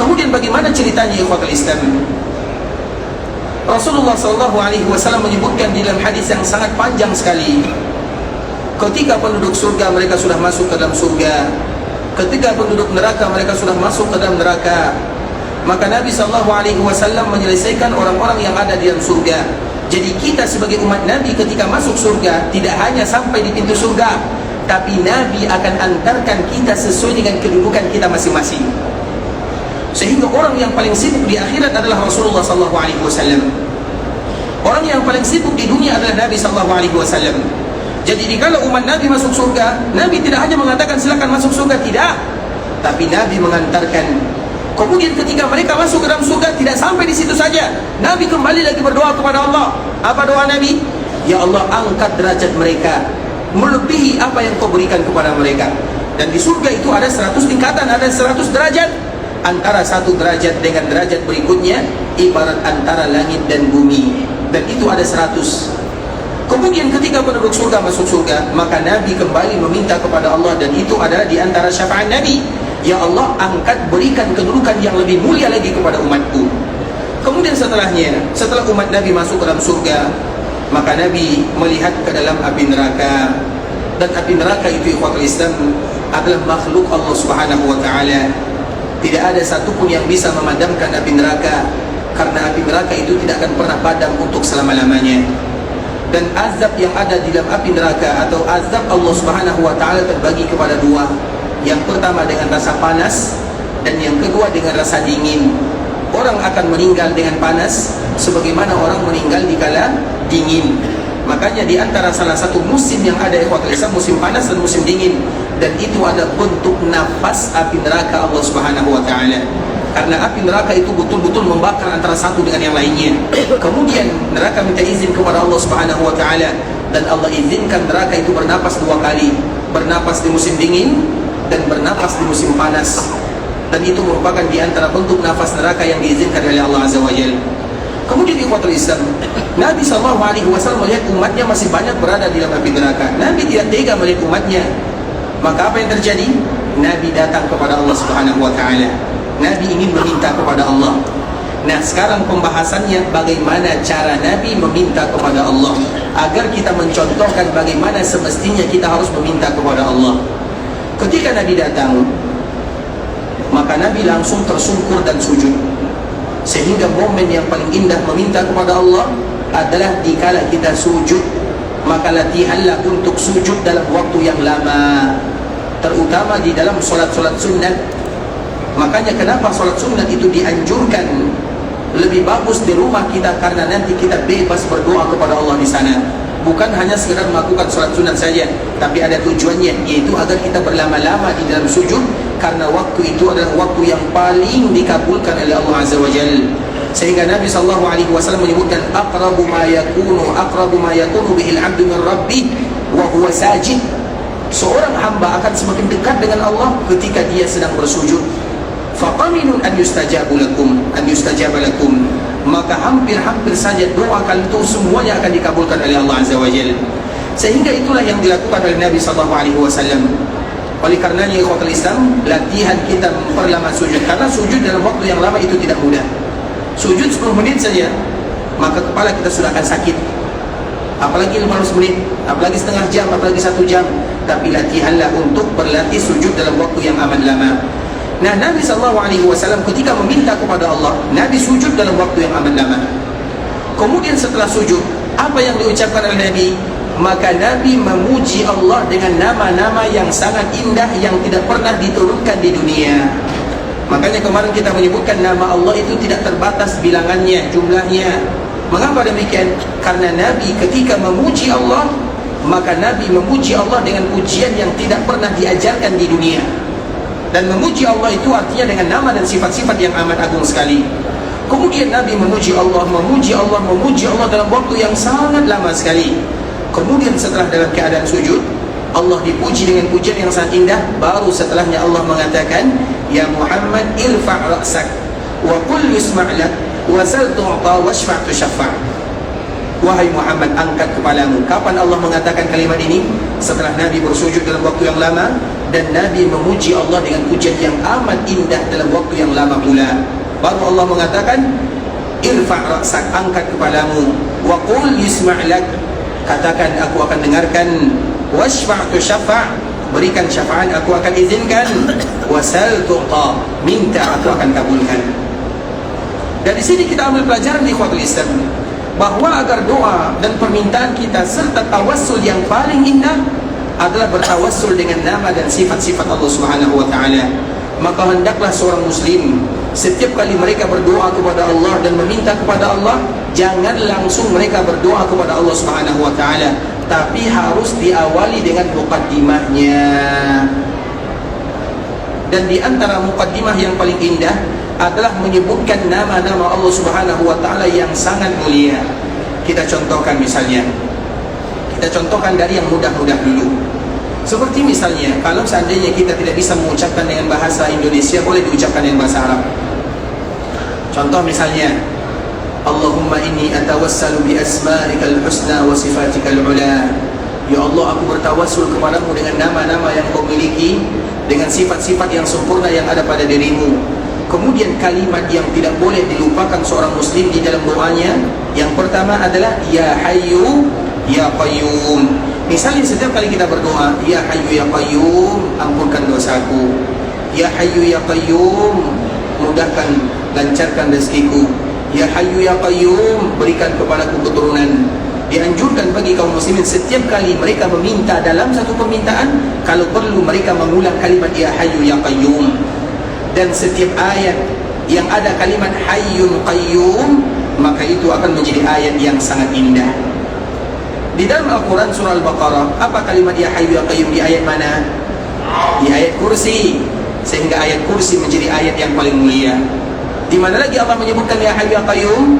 Kemudian bagaimana ceritanya ikhwatul Islam? Rasulullah SAW menyebutkan di dalam hadis yang sangat panjang sekali, ketika penduduk surga mereka sudah masuk ke dalam surga, ketika penduduk neraka mereka sudah masuk ke dalam neraka, maka Nabi SAW menyelesaikan orang-orang yang ada di dalam surga. Jadi kita sebagai umat Nabi ketika masuk surga tidak hanya sampai di pintu surga, tapi Nabi akan antarkan kita sesuai dengan kedudukan kita masing-masing. Sehingga orang yang paling sibuk di akhirat adalah Rasulullah SAW. Orang yang paling sibuk di dunia adalah Nabi SAW. Jadi jikalau umat Nabi masuk surga, Nabi tidak hanya mengatakan silakan masuk surga, tidak, tapi Nabi mengantarkan. Kemudian ketika mereka masuk ke dalam surga, tidak sampai di situ saja, Nabi kembali lagi berdoa kepada Allah. Apa doa Nabi? Ya Allah, angkat derajat mereka melebihi apa yang kau berikan kepada mereka. Dan di surga itu ada 100 tingkatan, ada 100 derajat. Antara satu derajat dengan derajat berikutnya ibarat antara langit dan bumi, dan itu ada 100. Kemudian ketika penduduk surga masuk surga, maka Nabi kembali meminta kepada Allah, dan itu adalah di antara syafaat Nabi. Ya Allah, angkat, berikan kedudukan yang lebih mulia lagi kepada umatku. Kemudian setelahnya, setelah umat Nabi masuk ke dalam surga, maka Nabi melihat ke dalam api neraka. Dan api neraka itu ikhwatul Islam adalah makhluk Allah Subhanahu wa ta'ala. Tidak ada satupun yang bisa memadamkan api neraka, karena api neraka itu tidak akan pernah padam untuk selama-lamanya. Dan azab yang ada di dalam api neraka atau azab Allah Subhanahu wa ta'ala terbagi kepada dua. Yang pertama dengan rasa panas, dan yang kedua dengan rasa dingin. Orang akan meninggal dengan panas sebagaimana orang meninggal di kala dingin. Makanya di antara salah satu musim yang ada ikhwatul Islam, musim panas dan musim dingin. Dan itu ada bentuk nafas api neraka Allah Subhanahu wa ta'ala. Karena api neraka itu betul-betul membakar antara satu dengan yang lainnya. Kemudian neraka minta izin kepada Allah Subhanahu wa ta'ala, dan Allah izinkan neraka itu bernapas 2 kali. Bernapas di musim dingin dan bernapas di musim panas. Dan itu merupakan di antara bentuk nafas neraka yang diizinkan oleh Allah Azza wa Jalla. Kemudian ikhwatul Islam, Nabi SAW melihat umatnya masih banyak berada di dalam api neraka. Nabi tidak tega melihat umatnya. Maka apa yang terjadi? Nabi datang kepada Allah Subhanahu wa ta'ala. Nabi ingin meminta kepada Allah. Nah, sekarang pembahasannya bagaimana cara Nabi meminta kepada Allah, agar kita mencontohkan bagaimana semestinya kita harus meminta kepada Allah. Ketika Nabi datang, maka Nabi langsung tersungkur dan sujud. Sehingga momen yang paling indah meminta kepada Allah adalah dikala kita sujud. Maka latihanlah untuk sujud dalam waktu yang lama, terutama di dalam solat-solat sunnat. Makanya kenapa solat sunnat itu dianjurkan lebih bagus di rumah kita, karena nanti kita bebas berdoa kepada Allah di sana. Bukan hanya sekedar melakukan sholat sunat saja, tapi ada tujuannya, yaitu agar kita berlama-lama di dalam sujud, karena waktu itu adalah waktu yang paling dikabulkan oleh Allah Azza wa Jalla. Sehingga Nabi SAW menyebutkan aqrabu ma yakunu bihil abdu min rabbih wa huwa sajid. Seorang hamba akan semakin dekat dengan Allah ketika dia sedang bersujud. Faqaminun an yustajaba lakum, maka hampir-hampir saja doa kalian itu semuanya akan dikabulkan oleh Allah Azza wa Jalla. Sehingga itulah yang dilakukan oleh Nabi SAW. Oleh karenanya ikhwatul Islam, latihan kita memperlama sujud, karena sujud dalam waktu yang lama itu tidak mudah. Sujud 10 menit saja, maka kepala kita sudah akan sakit. Apalagi 15 menit, apalagi setengah jam, apalagi 1 jam. Tapi latihanlah untuk berlatih sujud dalam waktu yang amat lama. Nah, Nabi SAW ketika meminta kepada Allah, Nabi sujud dalam waktu yang amat lama. Kemudian setelah sujud, apa yang diucapkan oleh Nabi? Maka Nabi memuji Allah dengan nama-nama yang sangat indah yang tidak pernah diturunkan di dunia. Makanya kemarin kita menyebutkan nama Allah itu tidak terbatas bilangannya, jumlahnya. Mengapa demikian? Karena Nabi ketika memuji Allah, maka Nabi memuji Allah dengan pujian yang tidak pernah diajarkan di dunia. Dan memuji Allah itu artinya dengan nama dan sifat-sifat yang amat agung sekali. Kemudian Nabi memuji Allah dalam waktu yang sangat lama sekali. Kemudian setelah dalam keadaan sujud, Allah dipuji dengan pujian yang sangat indah. Baru setelahnya Allah mengatakan, Ya Muhammad irfa' ra'sak wa qul yusma'lak wa sal tu'ta washfa' tushaffa'. Wahai Muhammad, angkat kepalamu. Kapan Allah mengatakan kalimat ini? Setelah Nabi bersujud dalam waktu yang lama, dan Nabi memuji Allah dengan pujian yang amat indah dalam waktu yang lama pula. Baru Allah mengatakan, irfa' ra'sak, angkat kepalamu, wa qul yusma'lak, katakan aku akan dengarkan, washfa' tushaffa', berikan syafaat aku akan izinkan, wasal tu'ta, minta aku akan kabulkan. Dari sini kita ambil pelajaran di ikhwatul Islam. bahwa agar doa dan permintaan kita serta tawassul yang paling indah adalah bertawassul dengan nama dan sifat-sifat Allah Subhanahu wa taala. Maka hendaklah seorang muslim setiap kali mereka berdoa kepada Allah dan meminta kepada Allah, jangan langsung mereka berdoa kepada Allah Subhanahu wa taala, tapi harus diawali dengan muqaddimahnya. Dan di antara muqaddimah yang paling indah adalah menyebutkan nama-nama Allah Subhanahu wa taala yang sangat mulia. Kita contohkan misalnya, kita contohkan dari yang mudah-mudah dulu. Seperti misalnya, kalau seandainya kita tidak bisa mengucapkan dengan bahasa Indonesia, boleh diucapkan dengan bahasa Arab. Contoh misalnya, Allahumma inni atawassalu bi asma'ikal husna wa sifatikal ula. Ya Allah, aku bertawassul kepadamu dengan nama-nama yang kau miliki, dengan sifat-sifat yang sempurna yang ada pada dirimu. Kemudian kalimat yang tidak boleh dilupakan seorang muslim di dalam doanya, yang pertama adalah Ya Hayyu Ya Qayyum. Misalnya setiap kali kita berdoa, Ya Hayyu Ya Qayyum, ampunkan dosaku. Ya Hayyu Ya Qayyum, mudahkan, lancarkan rezekiku. Ya Hayyu Ya Qayyum, berikan kepadaku keturunan. Dianjurkan bagi kaum muslimin setiap kali mereka meminta dalam satu permintaan, kalau perlu mereka mengulang kalimat Ya Hayyu Ya Qayyum. Dan setiap ayat yang ada kalimat Hayyun Qayyum, maka itu akan menjadi ayat yang sangat indah. Di dalam Al-Quran surah Al-Baqarah, apa kalimat Ya Hayyu Ya Qayyum di ayat mana? Di ayat kursi. Sehingga ayat kursi menjadi ayat yang paling mulia. Di mana lagi Allah menyebutkan Ya Hayyu Ya Qayyum?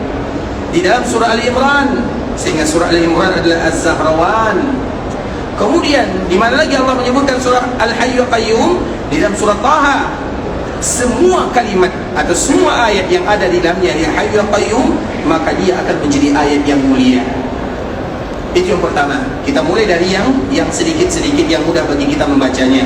Di dalam surah Al-Imran. Sehingga surah Al-Imran adalah Az-Zahrawan. Kemudian di mana lagi Allah menyebutkan surah Al-Hayyu Ya Qayyum? Di dalam surah Taha. Semua kalimat atau semua ayat yang ada di dalamnya Ya Hayyu Ya Qayyum, maka dia akan menjadi ayat yang mulia. Itu yang pertama. Kita mulai dari yang sedikit-sedikit yang mudah bagi kita membacanya.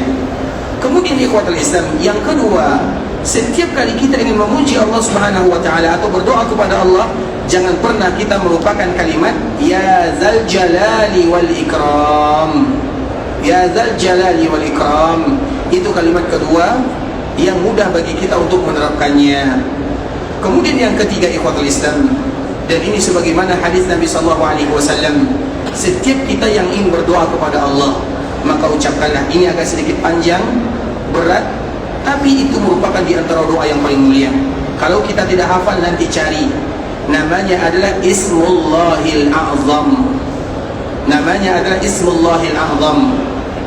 Kemudian ikhwatul Islam, yang kedua, setiap kali kita ingin memuji Allah Subhanahu wa taala atau berdoa kepada Allah, jangan pernah kita melupakan kalimat Ya Dzal Jalali wal Ikram. Ya Dzal Jalali wal Ikram. Itu kalimat kedua yang mudah bagi kita untuk menerapkannya. Kemudian yang ketiga ikhwatul Islam, dan ini sebagaimana hadis Nabi SAW, setiap kita yang ingin berdoa kepada Allah, maka ucapkanlah. Ini agak sedikit panjang, berat, tapi itu merupakan di antara doa yang paling mulia. Kalau kita tidak hafal, nanti cari. Namanya adalah Ismullahil A'zam. Namanya adalah Ismullahil A'zam.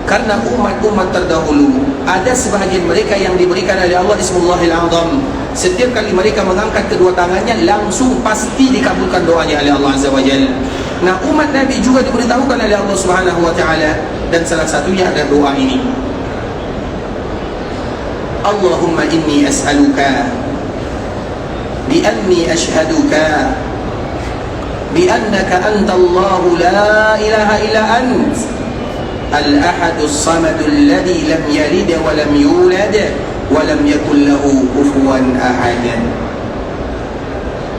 Karena umat-umat terdahulu, ada sebahagian mereka yang diberikan oleh Allah Ismullahil A'zam. Setiap kali mereka mengangkat kedua tangannya, langsung pasti dikabulkan doanya oleh Allah Azza wa Jalla. Nah, umat Nabi juga diberitahukan oleh Allah Subhanahu wa taala, dan salah satunya ada doa ini. Allahumma inni as'aluka bi anni ashhaduka bi annaka antallahu la ilaha illa ant al-ahadus samadul ladzi lam yalid wa lam yulad wa lam yakul lahu kufuwan ahad.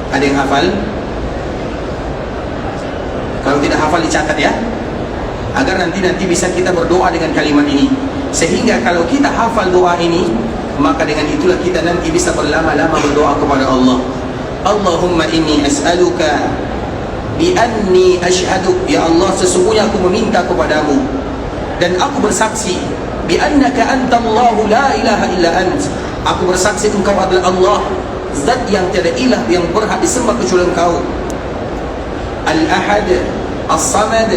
Ada yang hafal? Kalau tidak hafal dicatat ya, agar nanti bisa kita berdoa dengan kalimat ini. Sehingga kalau kita hafal doa ini, maka dengan itulah kita nanti bisa berlama-lama berdoa kepada Allah. Allahumma inni as'aluka bi anni ashhadu, ya Allah, sesungguhnya aku meminta kepadamu dan aku bersaksi bi annaka antallahu la ilaha illa ant, aku bersaksi engkau adalah Allah, zat yang tiada ilah yang berhak disembah kecuali engkau. Al-Ahad, As-Samad,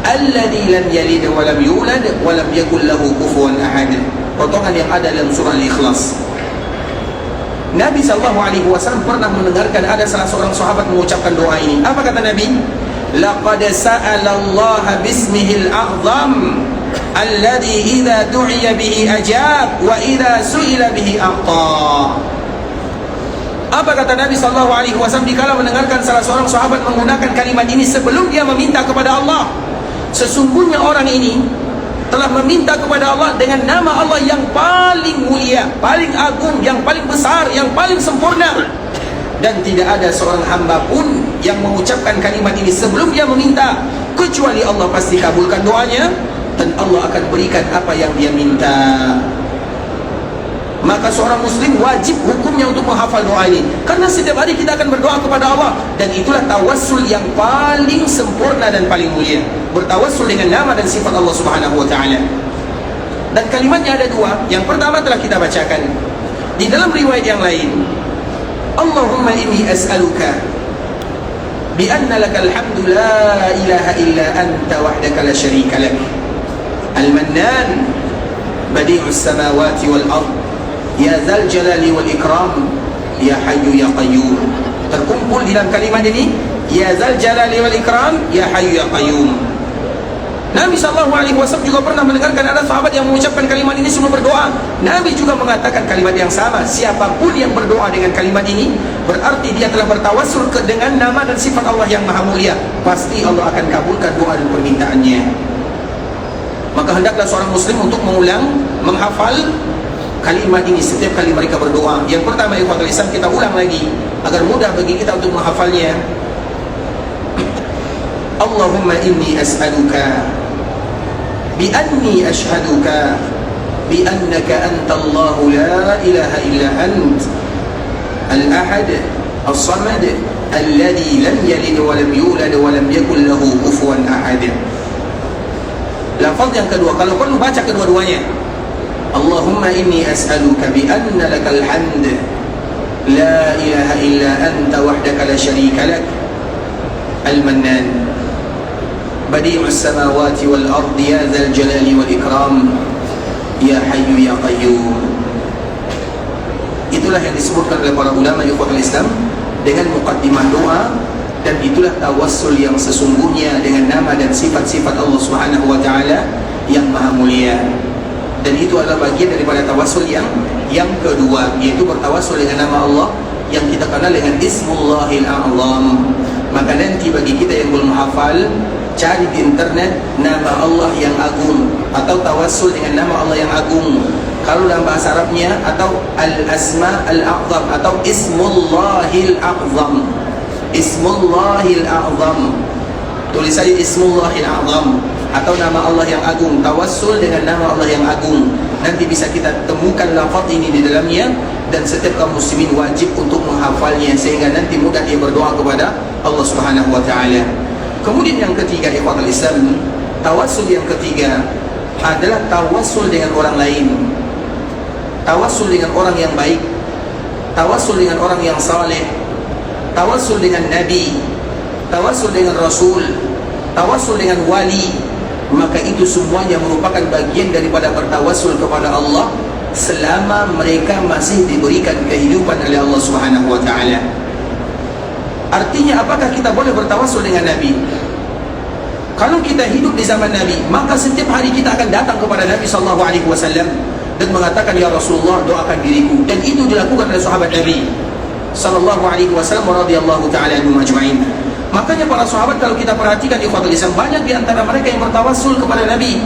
alladzi lam yalid wa lam yulad wa lam yakul lahu kufuwan ahad. Potongan yang ada dalam surah Al-Ikhlas. Nabi SAW pernah mendengarkan ada salah seorang sahabat mengucapkan doa ini. Apa kata Nabi? Laqad sa'ala Allah bismihil a'zam alladzi idza du'iya bihi ajab wa idza su'ila bihi a'ta. Apa kata Nabi SAW dikala mendengarkan salah seorang sahabat menggunakan kalimat ini sebelum dia meminta kepada Allah? Sesungguhnya orang ini telah meminta kepada Allah dengan nama Allah yang paling mulia, paling agung, yang paling besar, yang paling sempurna. Dan tidak ada seorang hamba pun yang mengucapkan kalimat ini sebelum dia meminta, kecuali Allah pasti kabulkan doanya dan Allah akan berikan apa yang dia minta. maka seorang muslim wajib hukumnya untuk menghafal doa ini, karena setiap hari kita akan berdoa kepada Allah, dan itulah tawassul yang paling sempurna dan paling mulia, bertawassul dengan nama dan sifat Allah Subhanahu wa taala. Dan kalimatnya ada dua. Yang pertama telah kita bacakan. Di dalam riwayat yang lain, Allahumma inni as'aluka bi anna lakal hamdu la ilaha illa anta wahdaka la syarika lak al-mannan badi'us samawati wal ard ya dzal jalali wal ikram ya hayyu ya qayyum. Terkumpul di dalam kalimat ini, ya dzal jalali wal ikram ya hayyu ya qayyum. Nabi SAW juga pernah mendengarkan ada sahabat yang mengucapkan kalimat ini sebelum berdoa. Nabi juga mengatakan kalimat yang sama. Siapapun yang berdoa dengan kalimat ini, berarti dia telah bertawassul dengan nama dan sifat Allah yang maha mulia. Pasti Allah akan kabulkan doa dan permintaannya. Maka hendaklah seorang muslim untuk menghafal kalimat ini setiap kali mereka berdoa. Yang pertama, ikhwatul Islam, kita ulang lagi agar mudah bagi kita untuk menghafalnya. Allahumma inni as'aluka bi anni ashhaduka bi annaka anta Allahu la ilaha illa ant al-ahad as-samad alladhi lam yalid wa lam yulad wa lam yakul lahu kufuwan ahad. Lafaz yang kedua, kalau perlu baca kedua-duanya. Allahumma inni as'aluka bi anna lakal hamd la ilaha illa anta wahdaka la syarika lak al-mannan badi'us samawati wal ardi ya dzal jalali wal ikram ya hayyu ya qayyum. Itulah yang disebutkan oleh para ulama ikhwatul Islam dengan muqaddimah doa, dan itulah tawassul yang sesungguhnya dengan nama dan sifat-sifat Allah Subhanahu wa taala yang maha mulia. Dan itu adalah bagian daripada tawassul yang kedua, yaitu bertawassul dengan nama Allah yang kita kenal dengan Ismullahil A'zam. Maka nanti bagi kita yang belum hafal, cari di internet nama Allah yang agung atau tawassul dengan nama Allah yang agung. Kalau dalam bahasa Arabnya, atau al-asma al-a'zam atau Ismullahil A'zam. Ismullahil A'zam. Tulis saja Ismullahil A'zam atau nama Allah yang agung, tawassul dengan nama Allah yang agung. Nanti bisa kita temukan lafaz ini di dalamnya, dan setiap kaum muslimin wajib untuk menghafalnya sehingga nanti mudah dia berdoa kepada Allah Subhanahu wa taala. Kemudian yang ketiga, ikhwatul Islam, tawassul yang ketiga adalah tawassul dengan orang lain. Tawassul dengan orang yang baik, tawassul dengan orang yang saleh, tawassul dengan nabi, tawassul dengan rasul, tawassul dengan wali. Maka itu semuanya merupakan bagian daripada bertawassul kepada Allah selama mereka masih diberikan kehidupan oleh Allah Subhanahu wa taala. Artinya, apakah kita boleh bertawassul dengan Nabi? Kalau kita hidup di zaman Nabi, maka setiap hari kita akan datang kepada Nabi SAW dan mengatakan, ya Rasulullah, doakan diriku. Dan itu dilakukan oleh sahabat Nabi SAW radhiyallahu ta'ala anhum ajma'in. Makanya para sahabat, kalau kita perhatikan ikhwatul Islam, banyak di antara mereka yang bertawassul kepada Nabi.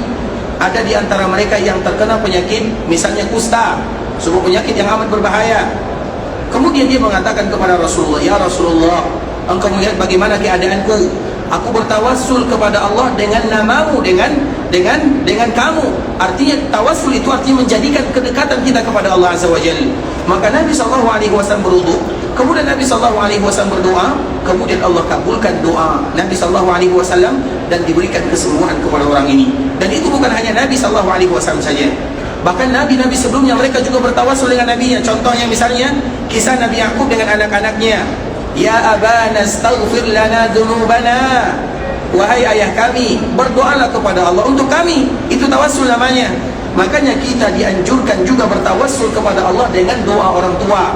Ada di antara mereka yang terkena penyakit, misalnya kusta, sebuah penyakit yang amat berbahaya. Kemudian dia mengatakan kepada Rasulullah, ya Rasulullah, engkau melihat bagaimana keadaanku. Aku bertawassul kepada Allah dengan namamu, dengan kamu. Artinya tawassul itu artinya menjadikan kedekatan kita kepada Allah Azza wa Jalla. Maka Nabi SAW berwudu, kemudian Nabi SAW berdoa, kemudian Allah kabulkan doa Nabi SAW dan diberikan kesembuhan kepada orang ini. Dan itu bukan hanya Nabi SAW saja, bahkan nabi-nabi sebelumnya mereka juga bertawassul dengan nabinya. Contohnya misalnya kisah Nabi Yakub dengan anak-anaknya. Ya abana astaghfir lana dzunubana, wahai ayah kami, berdoalah kepada Allah untuk kami. Itu tawassul namanya. Makanya kita dianjurkan juga bertawassul kepada Allah dengan doa orang tua.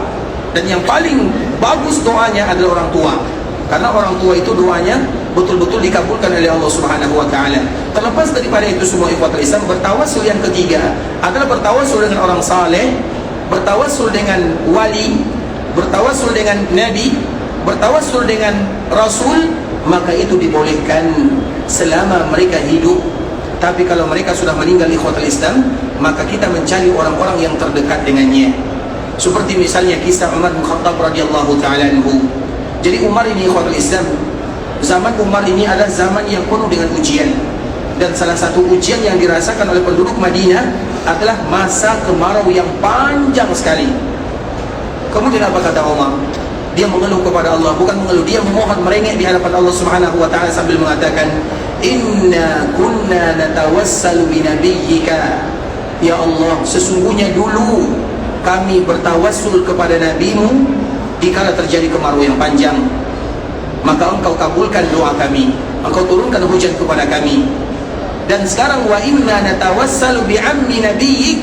Dan yang paling bagus doanya adalah orang tua, karena orang tua itu doanya betul-betul dikabulkan oleh Allah Subhanahu wa taala. Terlepas daripada itu semua, ikhwatul Islam, bertawassul yang ketiga adalah bertawassul dengan orang saleh, bertawassul dengan wali, bertawassul dengan nabi, bertawassul dengan rasul. Maka itu dibolehkan selama mereka hidup. Tapi kalau mereka sudah meninggal, ikhwatul Islam, maka kita mencari orang-orang yang terdekat dengannya. Seperti misalnya kisah Umar bin Khattab radhiyallahu ta'ala anhu. Jadi Umar ini, ikhwatul Islam, zaman Umar ini adalah zaman yang penuh dengan ujian. Dan salah satu ujian yang dirasakan oleh penduduk Madinah adalah masa kemarau yang panjang sekali. Kemudian apa kata Umar? Dia mengeluh kepada Allah, bukan mengeluh, dia memohon, merengek di hadapan Allah Subhanahu wa taala sambil mengatakan, "Inna kunna natawassalu bi nabiyyika." Ya Allah, sesungguhnya dulu kami bertawassul kepada nabimu dikala terjadi kemarau yang panjang. Maka engkau kabulkan doa kami, engkau turunkan hujan kepada kami. Dan sekarang wa inna natawassalu bi ammi nabiyyik.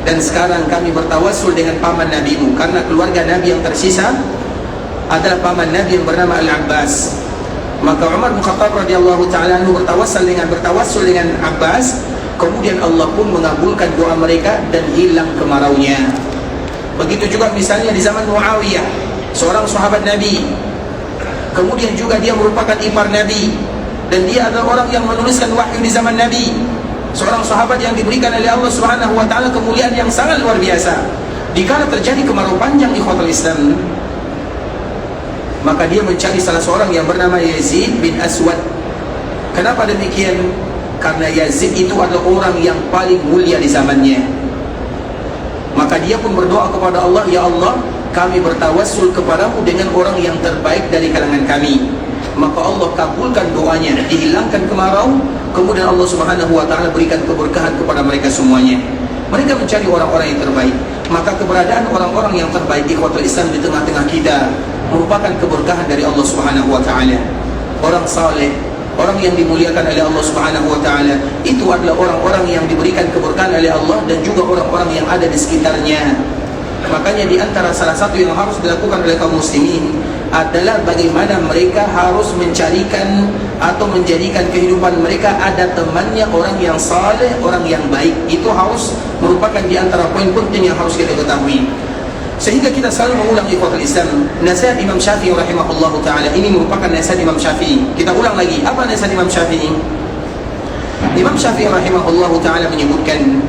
Dan sekarang kami bertawassul dengan paman nabimu, karena keluarga nabi yang tersisa adalah paman nabi yang bernama Al-Abbas. Maka Umar bin Khattab radhiyallahu taala anhu bertawassul dengan Abbas. Kemudian Allah pun mengabulkan doa mereka dan hilang kemaraunya. Begitu juga misalnya di zaman Muawiyah, seorang sahabat Nabi. Kemudian juga dia merupakan ipar Nabi, dan dia adalah orang yang menuliskan wahyu di zaman Nabi. Seorang sahabat yang diberikan oleh Allah Subhanahu wa taala kemuliaan yang sangat luar biasa. Dikala terjadi kemarau panjang di ikhwatul Islam, maka dia mencari salah seorang yang bernama Yazid bin Aswad. Kenapa demikian? Karena Yazid itu adalah orang yang paling mulia di zamannya. Maka dia pun berdoa kepada Allah, "Ya Allah, kami bertawassul kepadamu dengan orang yang terbaik dari kalangan kami." Maka Allah kabulkan doanya, dihilangkan kemarau. Kemudian Allah Subhanahu wa taala berikan keberkahan kepada mereka semuanya. Mereka mencari orang-orang yang terbaik. Maka keberadaan orang-orang yang terbaik di ikhwatul Islam di tengah-tengah kita merupakan keberkahan dari Allah Subhanahu wa taala. Orang saleh, orang yang dimuliakan oleh Allah Subhanahu wa taala, itu adalah orang-orang yang diberikan keberkahan oleh Allah dan juga orang-orang yang ada di sekitarnya. Makanya di antara salah satu yang harus dilakukan oleh kaum muslimin adalah bagaimana mereka harus mencarikan atau menjadikan kehidupan mereka ada temannya orang yang saleh, orang yang baik. Itu harus merupakan di antara poin penting yang harus kita ketahui. Sehingga kita selalu mengulang ikhwatul Islam, nasihat Imam Syafi'i rahimahullahu taala. Ini merupakan nasihat Imam Syafi'i. Kita ulang lagi, apa nasihat Imam Syafi'i? Imam Syafi'i rahimahullahu taala menyebutkan,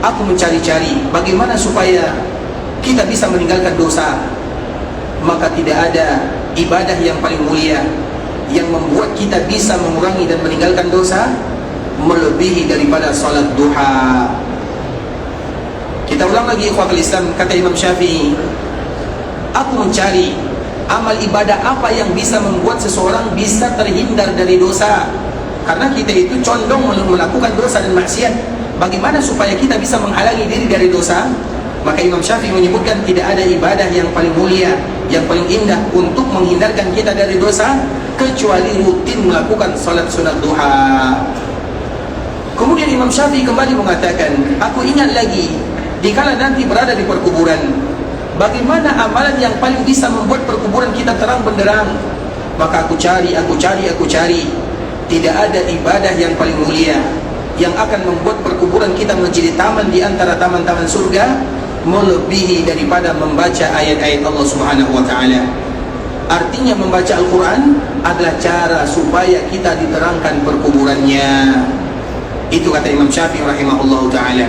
aku mencari-cari bagaimana supaya kita bisa meninggalkan dosa. Maka tidak ada ibadah yang paling mulia yang membuat kita bisa mengurangi dan meninggalkan dosa melebihi daripada salat duha. Kita ulang lagi ikhwatul Islam, kata Imam Syafi'i, aku mencari amal ibadah apa yang bisa membuat seseorang bisa terhindar dari dosa. Karena kita itu condong melakukan dosa dan maksiat. Bagaimana supaya kita bisa menghalangi diri dari dosa? Maka Imam Syafi'i menyebutkan tidak ada ibadah yang paling mulia, yang paling indah untuk menghindarkan kita dari dosa kecuali rutin melakukan salat sunat duha. Kemudian Imam Syafi'i kembali mengatakan, aku ingat lagi dikala nanti berada di perkuburan, bagaimana amalan yang paling bisa membuat perkuburan kita terang benderang. Maka aku cari. Tidak ada ibadah yang paling mulia yang akan membuat perkuburan kita menjadi taman di antara taman-taman surga melebihi daripada membaca ayat-ayat Allah Subhanahu wa taala. Artinya membaca Al-Quran adalah cara supaya kita diterangkan perkuburannya. Itu kata Imam Syafi'i rahimahullahu taala.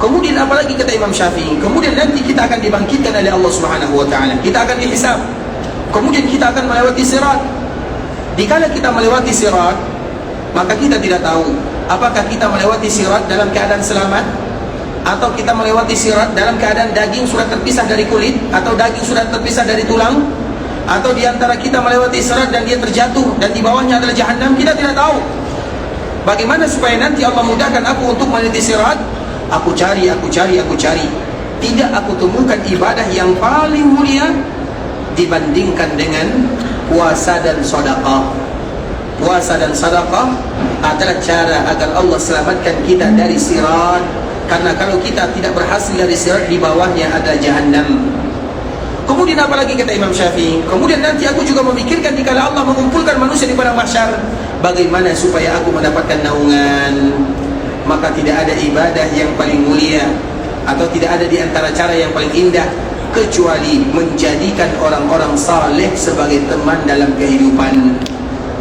Kemudian apalagi kata Imam Syafi'i, kemudian nanti kita akan dibangkitkan oleh Allah Subhanahu wa taala. Kita akan dihisab. Kemudian kita akan melewati sirat. Dikala kita melewati sirat, maka kita tidak tahu apakah kita melewati sirat dalam keadaan selamat, atau kita melewati sirat dalam keadaan daging sudah terpisah dari kulit, atau daging sudah terpisah dari tulang, atau diantara kita melewati sirat dan dia terjatuh dan di bawahnya adalah jahanam. Kita tidak tahu. Bagaimana supaya nanti Allah mudahkan aku untuk melewati sirat? Aku cari. Tidak aku temukan ibadah yang paling mulia dibandingkan dengan puasa dan sedekah. Puasa dan sedekah adalah cara agar Allah selamatkan kita dari sirat. Karena kalau kita tidak berhasil dari sirat, di bawahnya ada jahannam. Kemudian apalagi kata Imam Syafi'i, kemudian nanti aku juga memikirkan dikala Allah mengumpulkan manusia di padang mahsyar, bagaimana supaya aku mendapatkan naungan. Maka tidak ada ibadah yang paling mulia atau tidak ada di antara cara yang paling indah kecuali menjadikan orang-orang saleh sebagai teman dalam kehidupan.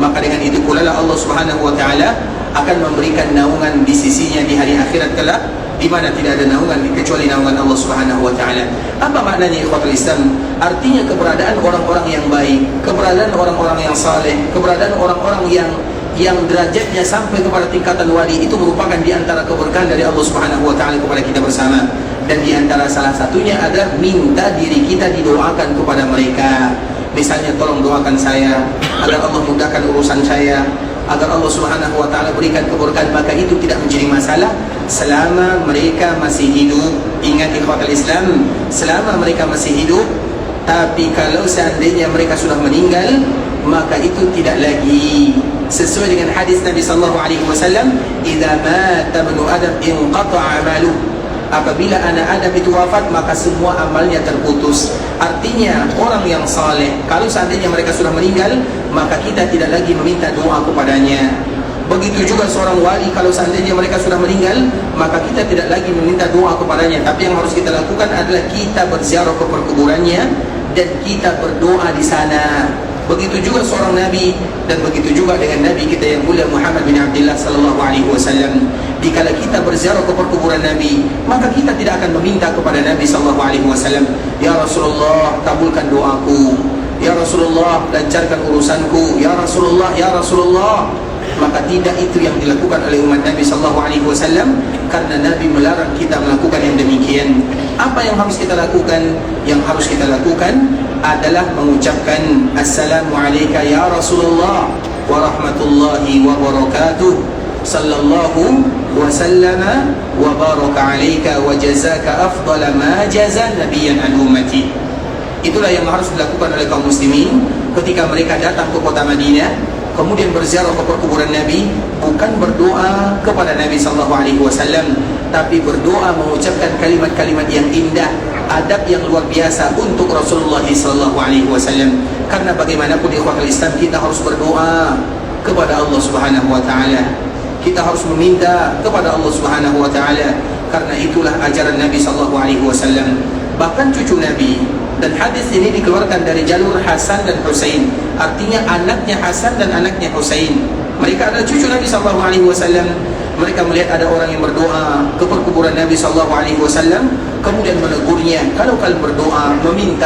Maka dengan itu pula Allah Subhanahu wa taala akan memberikan naungan di sisinya di hari akhirat kelak, di mana tidak ada naungan kecuali naungan Allah Subhanahu wa taala. Apa maknanya ikhwatul Islam? Artinya keberadaan orang-orang yang baik, keberadaan orang-orang yang saleh, keberadaan orang-orang yang yang derajatnya sampai kepada tingkatan wali, itu merupakan di antara keberkahan dari Allah Subhanahu wa taala kepada kita bersama. Dan di antara salah satunya adalah minta diri kita didoakan kepada mereka. Misalnya, tolong doakan saya agar Allah mudahkan urusan saya, agar Allah Subhanahu wa taala berikan keberkahan. Maka itu tidak menjadi masalah selama mereka masih hidup. Ingat ikhwatul Islam, selama mereka masih hidup. Tapi kalau seandainya mereka sudah meninggal, maka itu tidak lagi. Sesuai dengan hadis Nabi sallallahu alaihi wasallam, "Idza mata ibnu Adam inqata'a 'amaluhu." Apabila anak Adam itu wafat, maka semua amalnya terputus. Artinya orang yang saleh, kalau seandainya mereka sudah meninggal, maka kita tidak lagi meminta doa kepadanya. Begitu juga seorang wali, kalau seandainya mereka sudah meninggal, maka kita tidak lagi meminta doa kepadanya. Tapi yang harus kita lakukan adalah kita berziarah ke perkuburannya dan kita berdoa di sana. Begitu juga seorang nabi, dan begitu juga dengan nabi kita yang mulia Muhammad bin Abdullah sallallahu alaihi wasallam. Dikala kita berziarah ke perkuburan nabi, maka kita tidak akan meminta kepada nabi sallallahu alaihi wasallam, "Ya Rasulullah, kabulkan doaku. Ya Rasulullah, lancarkan urusanku. Ya Rasulullah, ya Rasulullah." Maka tidak itu yang dilakukan oleh umat Nabi sallallahu alaihi wasallam, karena Nabi melarang kita melakukan yang demikian. Apa yang harus kita lakukan? Yang harus kita lakukan adalah mengucapkan assalamu alayka ya Rasulullah wa rahmatullahi wa barakatuh, sallallahu wa sallama wa baraka alayka wa jazaka afdala ma jaza nabiyyan an ummati. Itulah yang harus dilakukan oleh kaum muslimin ketika mereka datang ke kota Madinah, kemudian berziarah ke perkuburan Nabi. Bukan berdoa kepada Nabi sallallahu alaihi wasallam, tapi berdoa mengucapkan kalimat-kalimat yang indah, adab yang luar biasa untuk Rasulullah sallallahu alaihi wasallam. Karena bagaimanapun ikhwatul Islam, kita harus berdoa kepada Allah Subhanahu wa taala. Kita harus meminta kepada Allah Subhanahu wa taala, karena itulah ajaran Nabi sallallahu alaihi wasallam. Bahkan cucu Nabi, dan hadis ini dikeluarkan dari jalur Hasan dan Husain, artinya anaknya Hasan dan anaknya Husain. Mereka adalah cucu Nabi sallallahu alaihi wasallam. Mereka melihat ada orang yang berdoa ke perkuburan Nabi sallallahu alaihi wasallam, kemudian menegurnya, kalau kalian berdoa,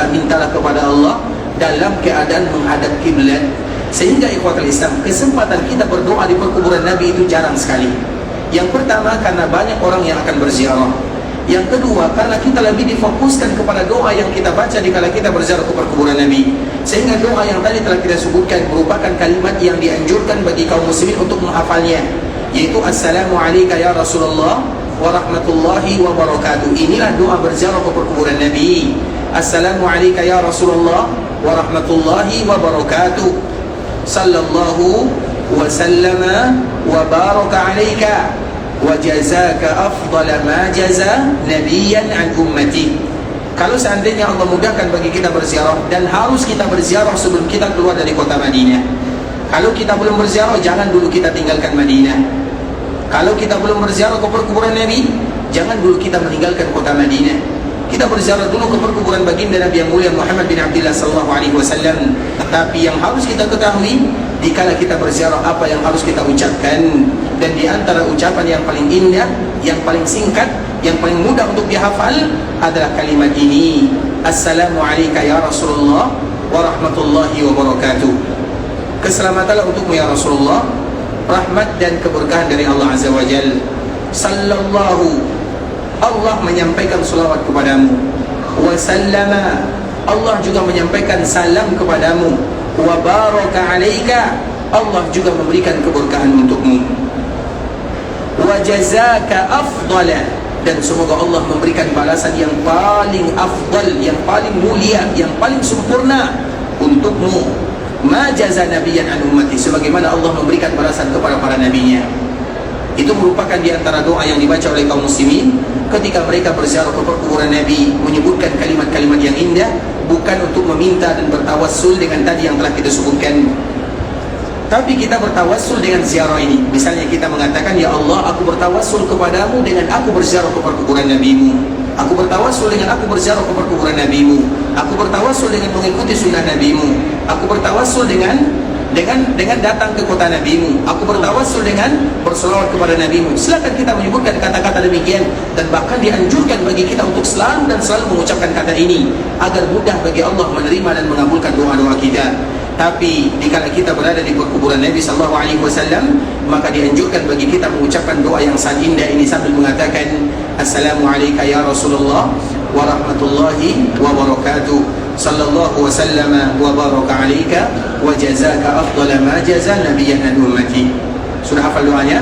mintalah kepada Allah dalam keadaan menghadap kiblat. Sehingga ikhwatul Islam, kesempatan kita berdoa di perkuburan Nabi itu jarang sekali. Yang pertama, karena banyak orang yang akan berziarah. Yang kedua, karena kita lebih difokuskan kepada doa yang kita baca dikala kita berziarah ke perkuburan Nabi. Sehingga doa yang tadi telah kita sebutkan merupakan kalimat yang dianjurkan bagi kaum muslimin untuk menghafalnya, yaitu assalamu alayka ya Rasulullah wa rahmatullahi wa barakatuh. Inilah doa berziarah ke perkuburan Nabi. Assalamu alayka ya Rasulullah wa rahmatullahi wa barakatuh, sallallahu wa sallama wa baraka alayka wa jazaka afdala ma jaza nabiyyan an ummati. Kalau seandainya Allah mudahkan bagi kita berziarah, dan harus kita berziarah sebelum kita keluar dari kota Madinah. Kalau kita belum berziarah, jangan dulu kita tinggalkan Madinah. Kalau kita belum berziarah ke perkuburan Nabi, jangan dulu kita meninggalkan kota Madinah. Kita berziarah dulu ke perkuburan baginda Nabi yang mulia Muhammad bin Abdullah sallallahu alaihi wasallam. Tapi yang harus kita ketahui, dikala kita berziarah, apa yang harus kita ucapkan. Dan di antara ucapan yang paling indah, yang paling singkat, yang paling mudah untuk dihafal adalah kalimat ini, assalamu alayka ya Rasulullah wa rahmatullahi wa barakatuh. Keselamatanlah untukmu ya Rasulullah, rahmat dan keberkahan dari Allah Azza wa Jal. Sallallahu, Allah menyampaikan salawat kepadamu. Wa sallama, Allah juga menyampaikan salam kepadamu. Wa baraka alayka, Allah juga memberikan keberkahan untukmu. Wa jazaka afdala, dan semoga Allah memberikan balasan yang paling afdal, yang paling mulia, yang paling sempurna untukmu. Ma jaza nabiyyan an ummati, sebagaimana Allah memberikan balasan kepada para nabinya. Itu merupakan di antara doa yang dibaca oleh kaum muslimin ketika mereka berziarah ke perkuburan Nabi, menyebutkan kalimat-kalimat yang indah, bukan untuk meminta dan bertawassul dengan tadi yang telah kita sebutkan. Tapi kita bertawassul dengan ziarah ini. Misalnya kita mengatakan, ya Allah, aku bertawassul kepadamu dengan aku berziarah ke perkuburan Nabi-Mu. Aku bertawassul dengan aku berziarah ke perkuburan Nabi-Mu. Aku bertawassul dengan mengikuti sunnah Nabi-Mu. Aku bertawassul dengan datang ke kota Nabi-Mu. Aku bertawassul dengan berselawat kepada Nabi-Mu. Silakan kita menyebutkan kata-kata demikian, dan bahkan dianjurkan bagi kita untuk selalu mengucapkan kata ini agar mudah bagi Allah menerima dan mengabulkan doa-doa kita. Tapi dikala kita berada di perkuburan Nabi sallallahu alaihi wasallam, maka dianjurkan bagi kita mengucapkan doa yang sangat indah ini sambil mengatakan assalamu alayka ya Rasulullah wa rahmatullahi wa barakatuh, sallallahu wasallama wa baraka alayka wa jazaka afdala ma jaza nabiyyan an ummati. Sudah hafal doanya?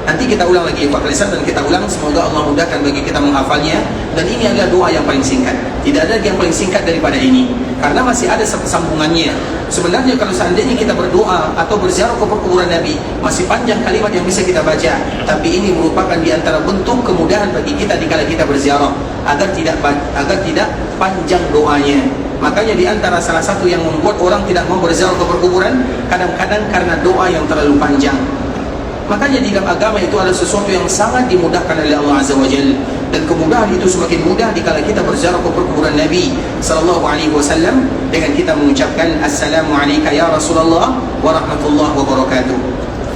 Nanti kita ulang lagi Pak Kalisan, dan kita ulang, semoga Allah mudahkan bagi kita menghafalnya. Dan ini adalah doa yang paling singkat, tidak ada yang paling singkat daripada ini, karena masih ada sambungannya. Sebenarnya kalau seandainya kita berdoa atau berziarah ke perkuburan Nabi, masih panjang kalimat yang bisa kita baca, tapi ini merupakan di antara bentuk kemudahan bagi kita dikala kita berziarah, agar tidak panjang doanya. Makanya di antara salah satu yang membuat orang tidak mau berziarah ke perkuburan, kadang-kadang karena doa yang terlalu panjang. Makanya di dalam agama itu adalah sesuatu yang sangat dimudahkan oleh Allah Azza wa Jalla, dan kemudahan itu semakin mudah dikala kita berziarah ke perkuburan Nabi sallallahu alaihi wasallam dengan kita mengucapkan assalamu alayka ya Rasulullah wa rahmatullahi wa barakatuh.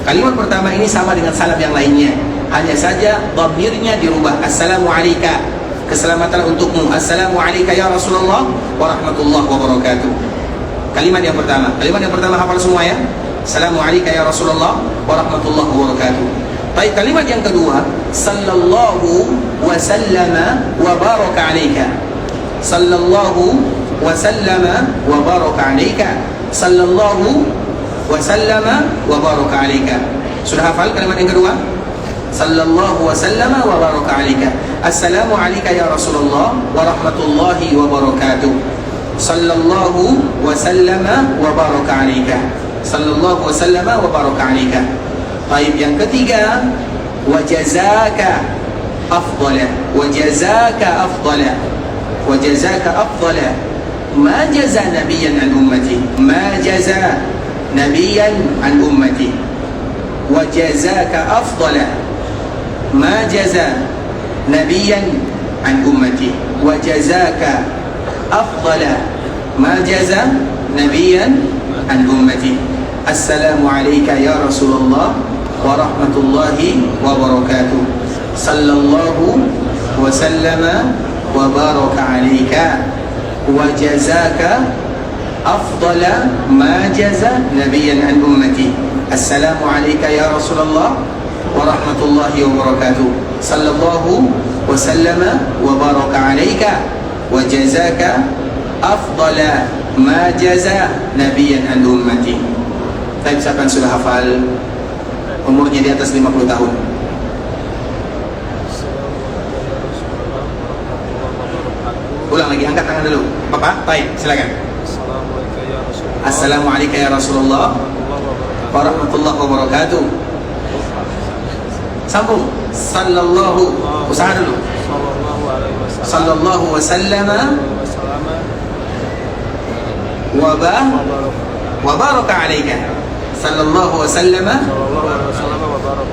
Kalimat pertama ini sama dengan salam yang lainnya, hanya saja dhamirnya dirubah, assalamu alayka, keselamatan untukmu, assalamu alayka ya Rasulullah wa rahmatullahi wa barakatuh. Kalimat yang pertama hafal semua ya. Assalamu alayka ya Rasulullah wa rahmatullahi wa barakatuh. Baik, kalimat yang kedua, sallallahu wa sallama wa baraka alayka. Sallallahu wa sallama wa baraka alayka. Sallallahu wa sallama wa baraka alayka. Sudah hafal kalimat yang kedua? Sallallahu wa sallama wa baraka alayka. Assalamu alayka ya Rasulullah wa rahmatullahi wa barakatuh. Sallallahu wa sallama wa baraka alayka. Sallallahu wasallama wa baraka alayka. Baik, yang ketiga, wa jazaka afdala, wa jazaka afdala, wa jazaka afdala ma jaza nabiyyan an ummati, ma jaza nabiyyan an ummati, wa jazaka afdala ma jaza nabiyyan an ummati, wa jazaka afdala ma jaza nabiyyan an ummati. Assalamu alayka ya Rasulullah wa rahmatullahi wa barakatuh. Sallallahu wa sallama wa baraka alayka wa jazaka afdala ma jaza nabiyyan an ummati. Assalamu alayka ya Rasulullah wa rahmatullahi wa barakatuh. Sallallahu wa sallama wa baraka alayka wa jazaka afdala ma jaza nabiyyan an ummati. Tapi siapa yang sudah hafal, umurnya di atas 50 tahun? Ulang lagi, angkat tangan dulu Bapak, baik, silakan. Assalamu alayka ya Rasulullah wa rahmatullahi wa barakatuh. Sambung. Sallallahu, usaha dulu. Sallallahu wa sallama wa baraka alayka. Sallallahu wa sallama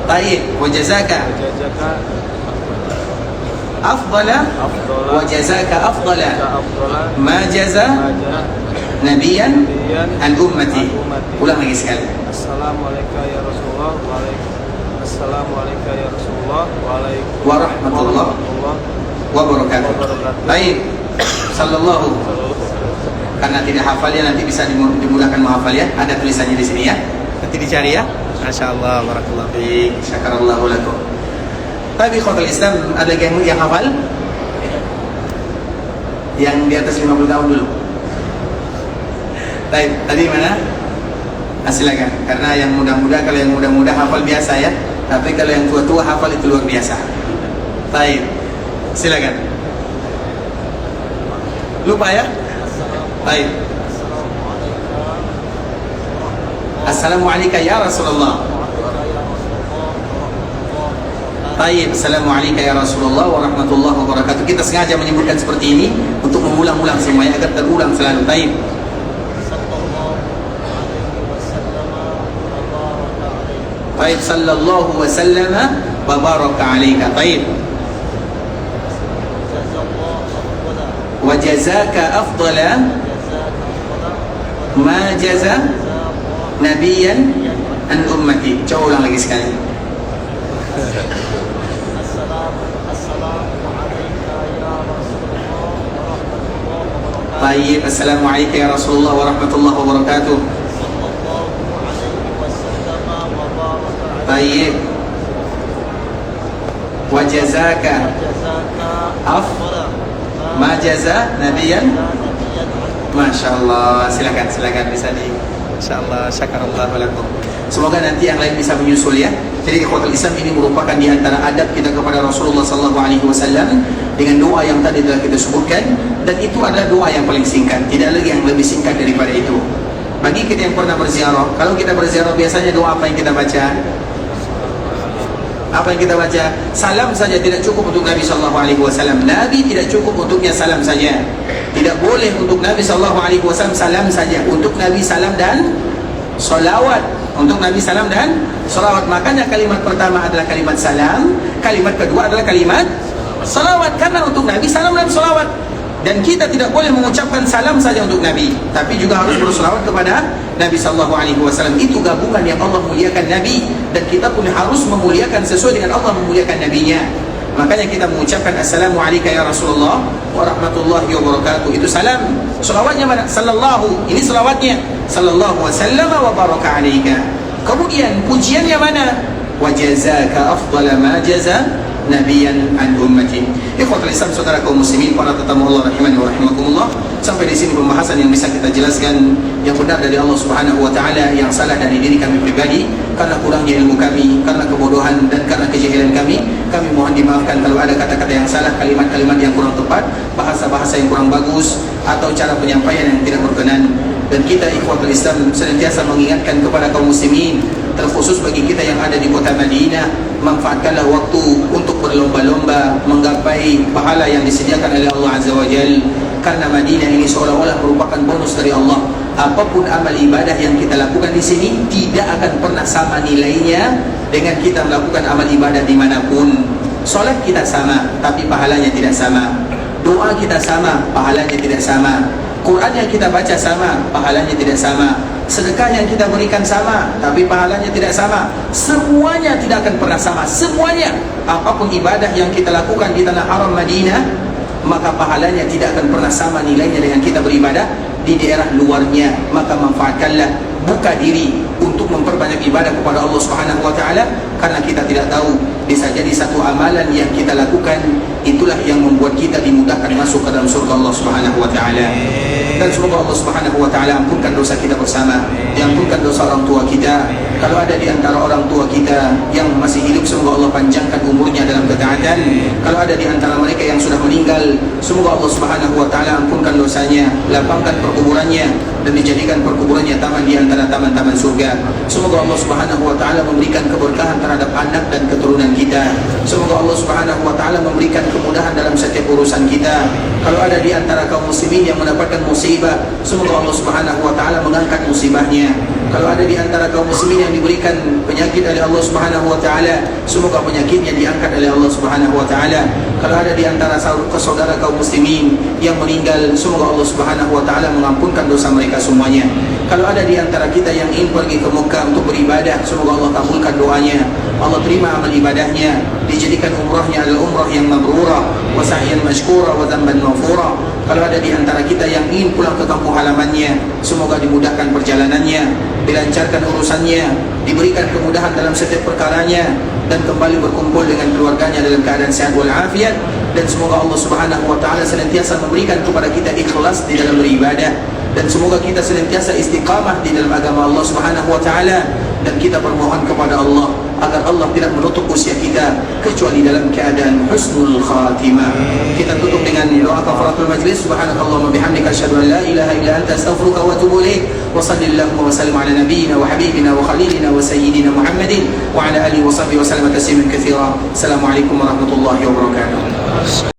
baik, wa jazaka afdala wa jazaka afdala ma jaza nabiyyan an ummati. Ulang lagi sekali. Assalamu alayka ya Rasulullah wa assalamu alayka ya Rasulullah wa rahmatullahi wa barakatuh. Baik, sallallahu, karena tidak hafalnya nanti bisa dimudahkan menghafal ya. Ada tulisannya di sini ya. Nanti dicari ya. Masya Allah, barakallahu fiik, syakarallahu lakum. Tapi khotul Islam, ada yang hafal? Yang di atas 50 tahun dulu. Baik, tadi mana? Silakan. Karena yang muda-muda, kalau yang muda-muda hafal biasa ya. Tapi kalau yang tua-tua hafal itu luar biasa. Baik, silakan. Lupa ya? Baik. Assalamu alayka ya Rasulullah. Baik, assalamu alayka ya Rasulullah wa rahmatullahi wa barakatuh. Kita sengaja menyebutkan seperti ini untuk mengulang-ulang semuanya agar terulang selalu. Baik. Baik, sallallahu wa sallama wa baraka alayka. Baik. Wa jazaka afdala ma jaza nabiyyan an ummati. Coba ulang lagi sekali. Assalamu alayka ya Rasulullah wa rahmatullahi wa Baik, Assalamualaikum ya Rasulullah warahmatullahi wabarakatuh. Baik. Wa jazaka ma jaza nabiyan. Masya Allah, silakan bisa di. Insya Allah, syakarallahu lakum. Semoga nanti yang lain bisa menyusul ya. Jadi ikhwatul Islam ini merupakan di antara adab kita kepada Rasulullah sallallahu alaihi wasallam dengan doa yang tadi telah kita sebutkan, dan itu adalah doa yang paling singkat, tidak lagi yang lebih singkat daripada itu. Bagi kita yang pernah berziarah, kalau kita berziarah biasanya doa apa yang kita baca? Apa yang kita baca? Salam saja tidak cukup untuk Nabi sallallahu alaihi wasallam. Nabi tidak cukup untuknya salam saja. Tidak boleh untuk Nabi sallallahu alaihi wasallam salam saja. Untuk Nabi salam dan salawat. Untuk Nabi salam dan salawat. Makanya kalimat pertama adalah kalimat salam, kalimat kedua adalah kalimat salawat, karena untuk Nabi salam dan salawat. Dan kita tidak boleh mengucapkan salam saja untuk Nabi, tapi juga harus bersalawat kepada Nabi sallallahu alaihi wasallam. Itu gabungan yang Allah muliakan Nabi, dan kita pun harus memuliakan sesuai dengan Allah memuliakan Nabinya. Makanya kita mengucapkan Assalamualaikum ya Rasulullah warahmatullahi wabarakatuh. Itu salam. Salawatnya mana? Sallallahu. Ini salawatnya. Sallallahu wasallam wa baraka alaika. Kemudian pujiannya mana? Wa jazaka afdala ma jaza nabiyan an ummati. Ikhwatul Islam, saudara kaum muslimin, para tetamu Allah rahimani wa rahimakumullah. Sampai di sini pembahasan yang bisa kita jelaskan. Yang benar dari Allah Subhanahu wa taala, yang salah dari diri kami pribadi karena kurangnya ilmu kami, karena kebodohan dan karena kejahilan kami. Kami mohon dimaafkan kalau ada kata-kata yang salah, kalimat-kalimat yang kurang tepat, bahasa-bahasa yang kurang bagus, atau cara penyampaian yang tidak berkenan. Dan kita ikhwatul Islam senantiasa mengingatkan kepada kaum muslimin, terkhusus bagi kita yang ada di kota Madinah, manfaatkanlah waktu untuk berlomba-lomba menggapai pahala yang disediakan oleh Allah Azza wa Jalla. Karena Madinah ini seolah-olah merupakan bonus dari Allah. Apapun amal ibadah yang kita lakukan di sini tidak akan pernah sama nilainya dengan kita melakukan amal ibadah dimanapun. Solat kita sama, tapi pahalanya tidak sama. Doa kita sama, pahalanya tidak sama. Quran yang kita baca sama, pahalanya tidak sama. Sedekah yang kita berikan sama, tapi pahalanya tidak sama. Semuanya tidak akan pernah sama. Semuanya. Apapun ibadah yang kita lakukan di tanah haram Madinah, maka pahalanya tidak akan pernah sama nilainya dengan kita beribadah di daerah luarnya. Maka manfaatkanlah, buka diri untuk memperbanyak ibadah kepada Allah Subhanahu wa taala, karena kita tidak tahu, bisa jadi satu amalan yang kita lakukan itulah yang membuat kita dimudahkan masuk ke dalam surga Allah Subhanahu wa taala. Dan semoga Allah Subhanahu wa taala ampunkan dosa kita bersama, diampunkan dosa orang tua kita. Kalau ada di antara orang tua kita yang masih hidup, semoga Allah panjangkan umurnya dalam ketaatan. Kalau ada di antara mereka yang sudah meninggal, semoga Allah Subhanahu wa taala ampunkan dosanya, lapangkan perkuburannya, dan dijadikan perkuburannya taman di antara taman-taman surga. Semoga Allah Subhanahu wa taala memberikan keberkahan terhadap anak dan keturunan kita. Semoga Allah Subhanahu wa taala memberikan kemudahan dalam setiap urusan kita. Kalau ada di antara kaum muslimin yang mendapatkan musibah, semoga Allah Subhanahu wa taala mengangkat musibahnya. Kalau ada di antara kaum muslimin yang diberikan penyakit oleh Allah Subhanahu wa taala, semoga penyakitnya diangkat oleh Allah Subhanahu wa taala. Kalau ada di antara saudara kaum muslimin yang meninggal, semoga Allah Subhanahu wa taala mengampunkan dosa mereka semuanya. Kalau ada di antara kita yang ingin pergi ke Mekah untuk beribadah, semoga Allah kabulkan doanya, Allah terima amal ibadahnya, dijadikan umrahnya adalah umrah yang mabrurah, wa sa'yan mashkura, wa dhanban maghfura. Kalau ada di antara kita yang ingin pulang ke kampung halamannya, semoga dimudahkan perjalanannya, dilancarkan urusannya, diberikan kemudahan dalam setiap perkaranya, dan kembali berkumpul dengan keluarganya dalam keadaan sehat walafiat. Dan semoga Allah Subhanahu wa taala senantiasa memberikan kepada kita ikhlas di dalam beribadah, dan semoga kita senantiasa istiqamah di dalam agama Allah Subhanahu wa taala. Dan kita bermohon kepada Allah agar Allah tidak menutup usia kita kecuali dalam keadaan husnul khatimah. Kita tutup dengan doa kafaratul majlis. Subhanakallahumma bihamdika asyhadu an la ilaha illa anta astaghfiruka wa atubu ilaik. Wa sallallahu wa sallim ala nabiyyina wa habibina wa khalilina wa sayyidina Muhammadin wa ala alihi wa sahbihi wa sallam tasliman katsira. Assalamualaikum warahmatullahi wabarakatuh.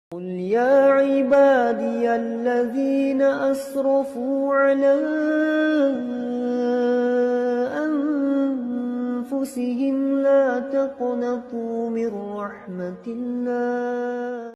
قل يا عبادي الذين أسرفوا على أنفسهم لا تقنطوا من رحمة الله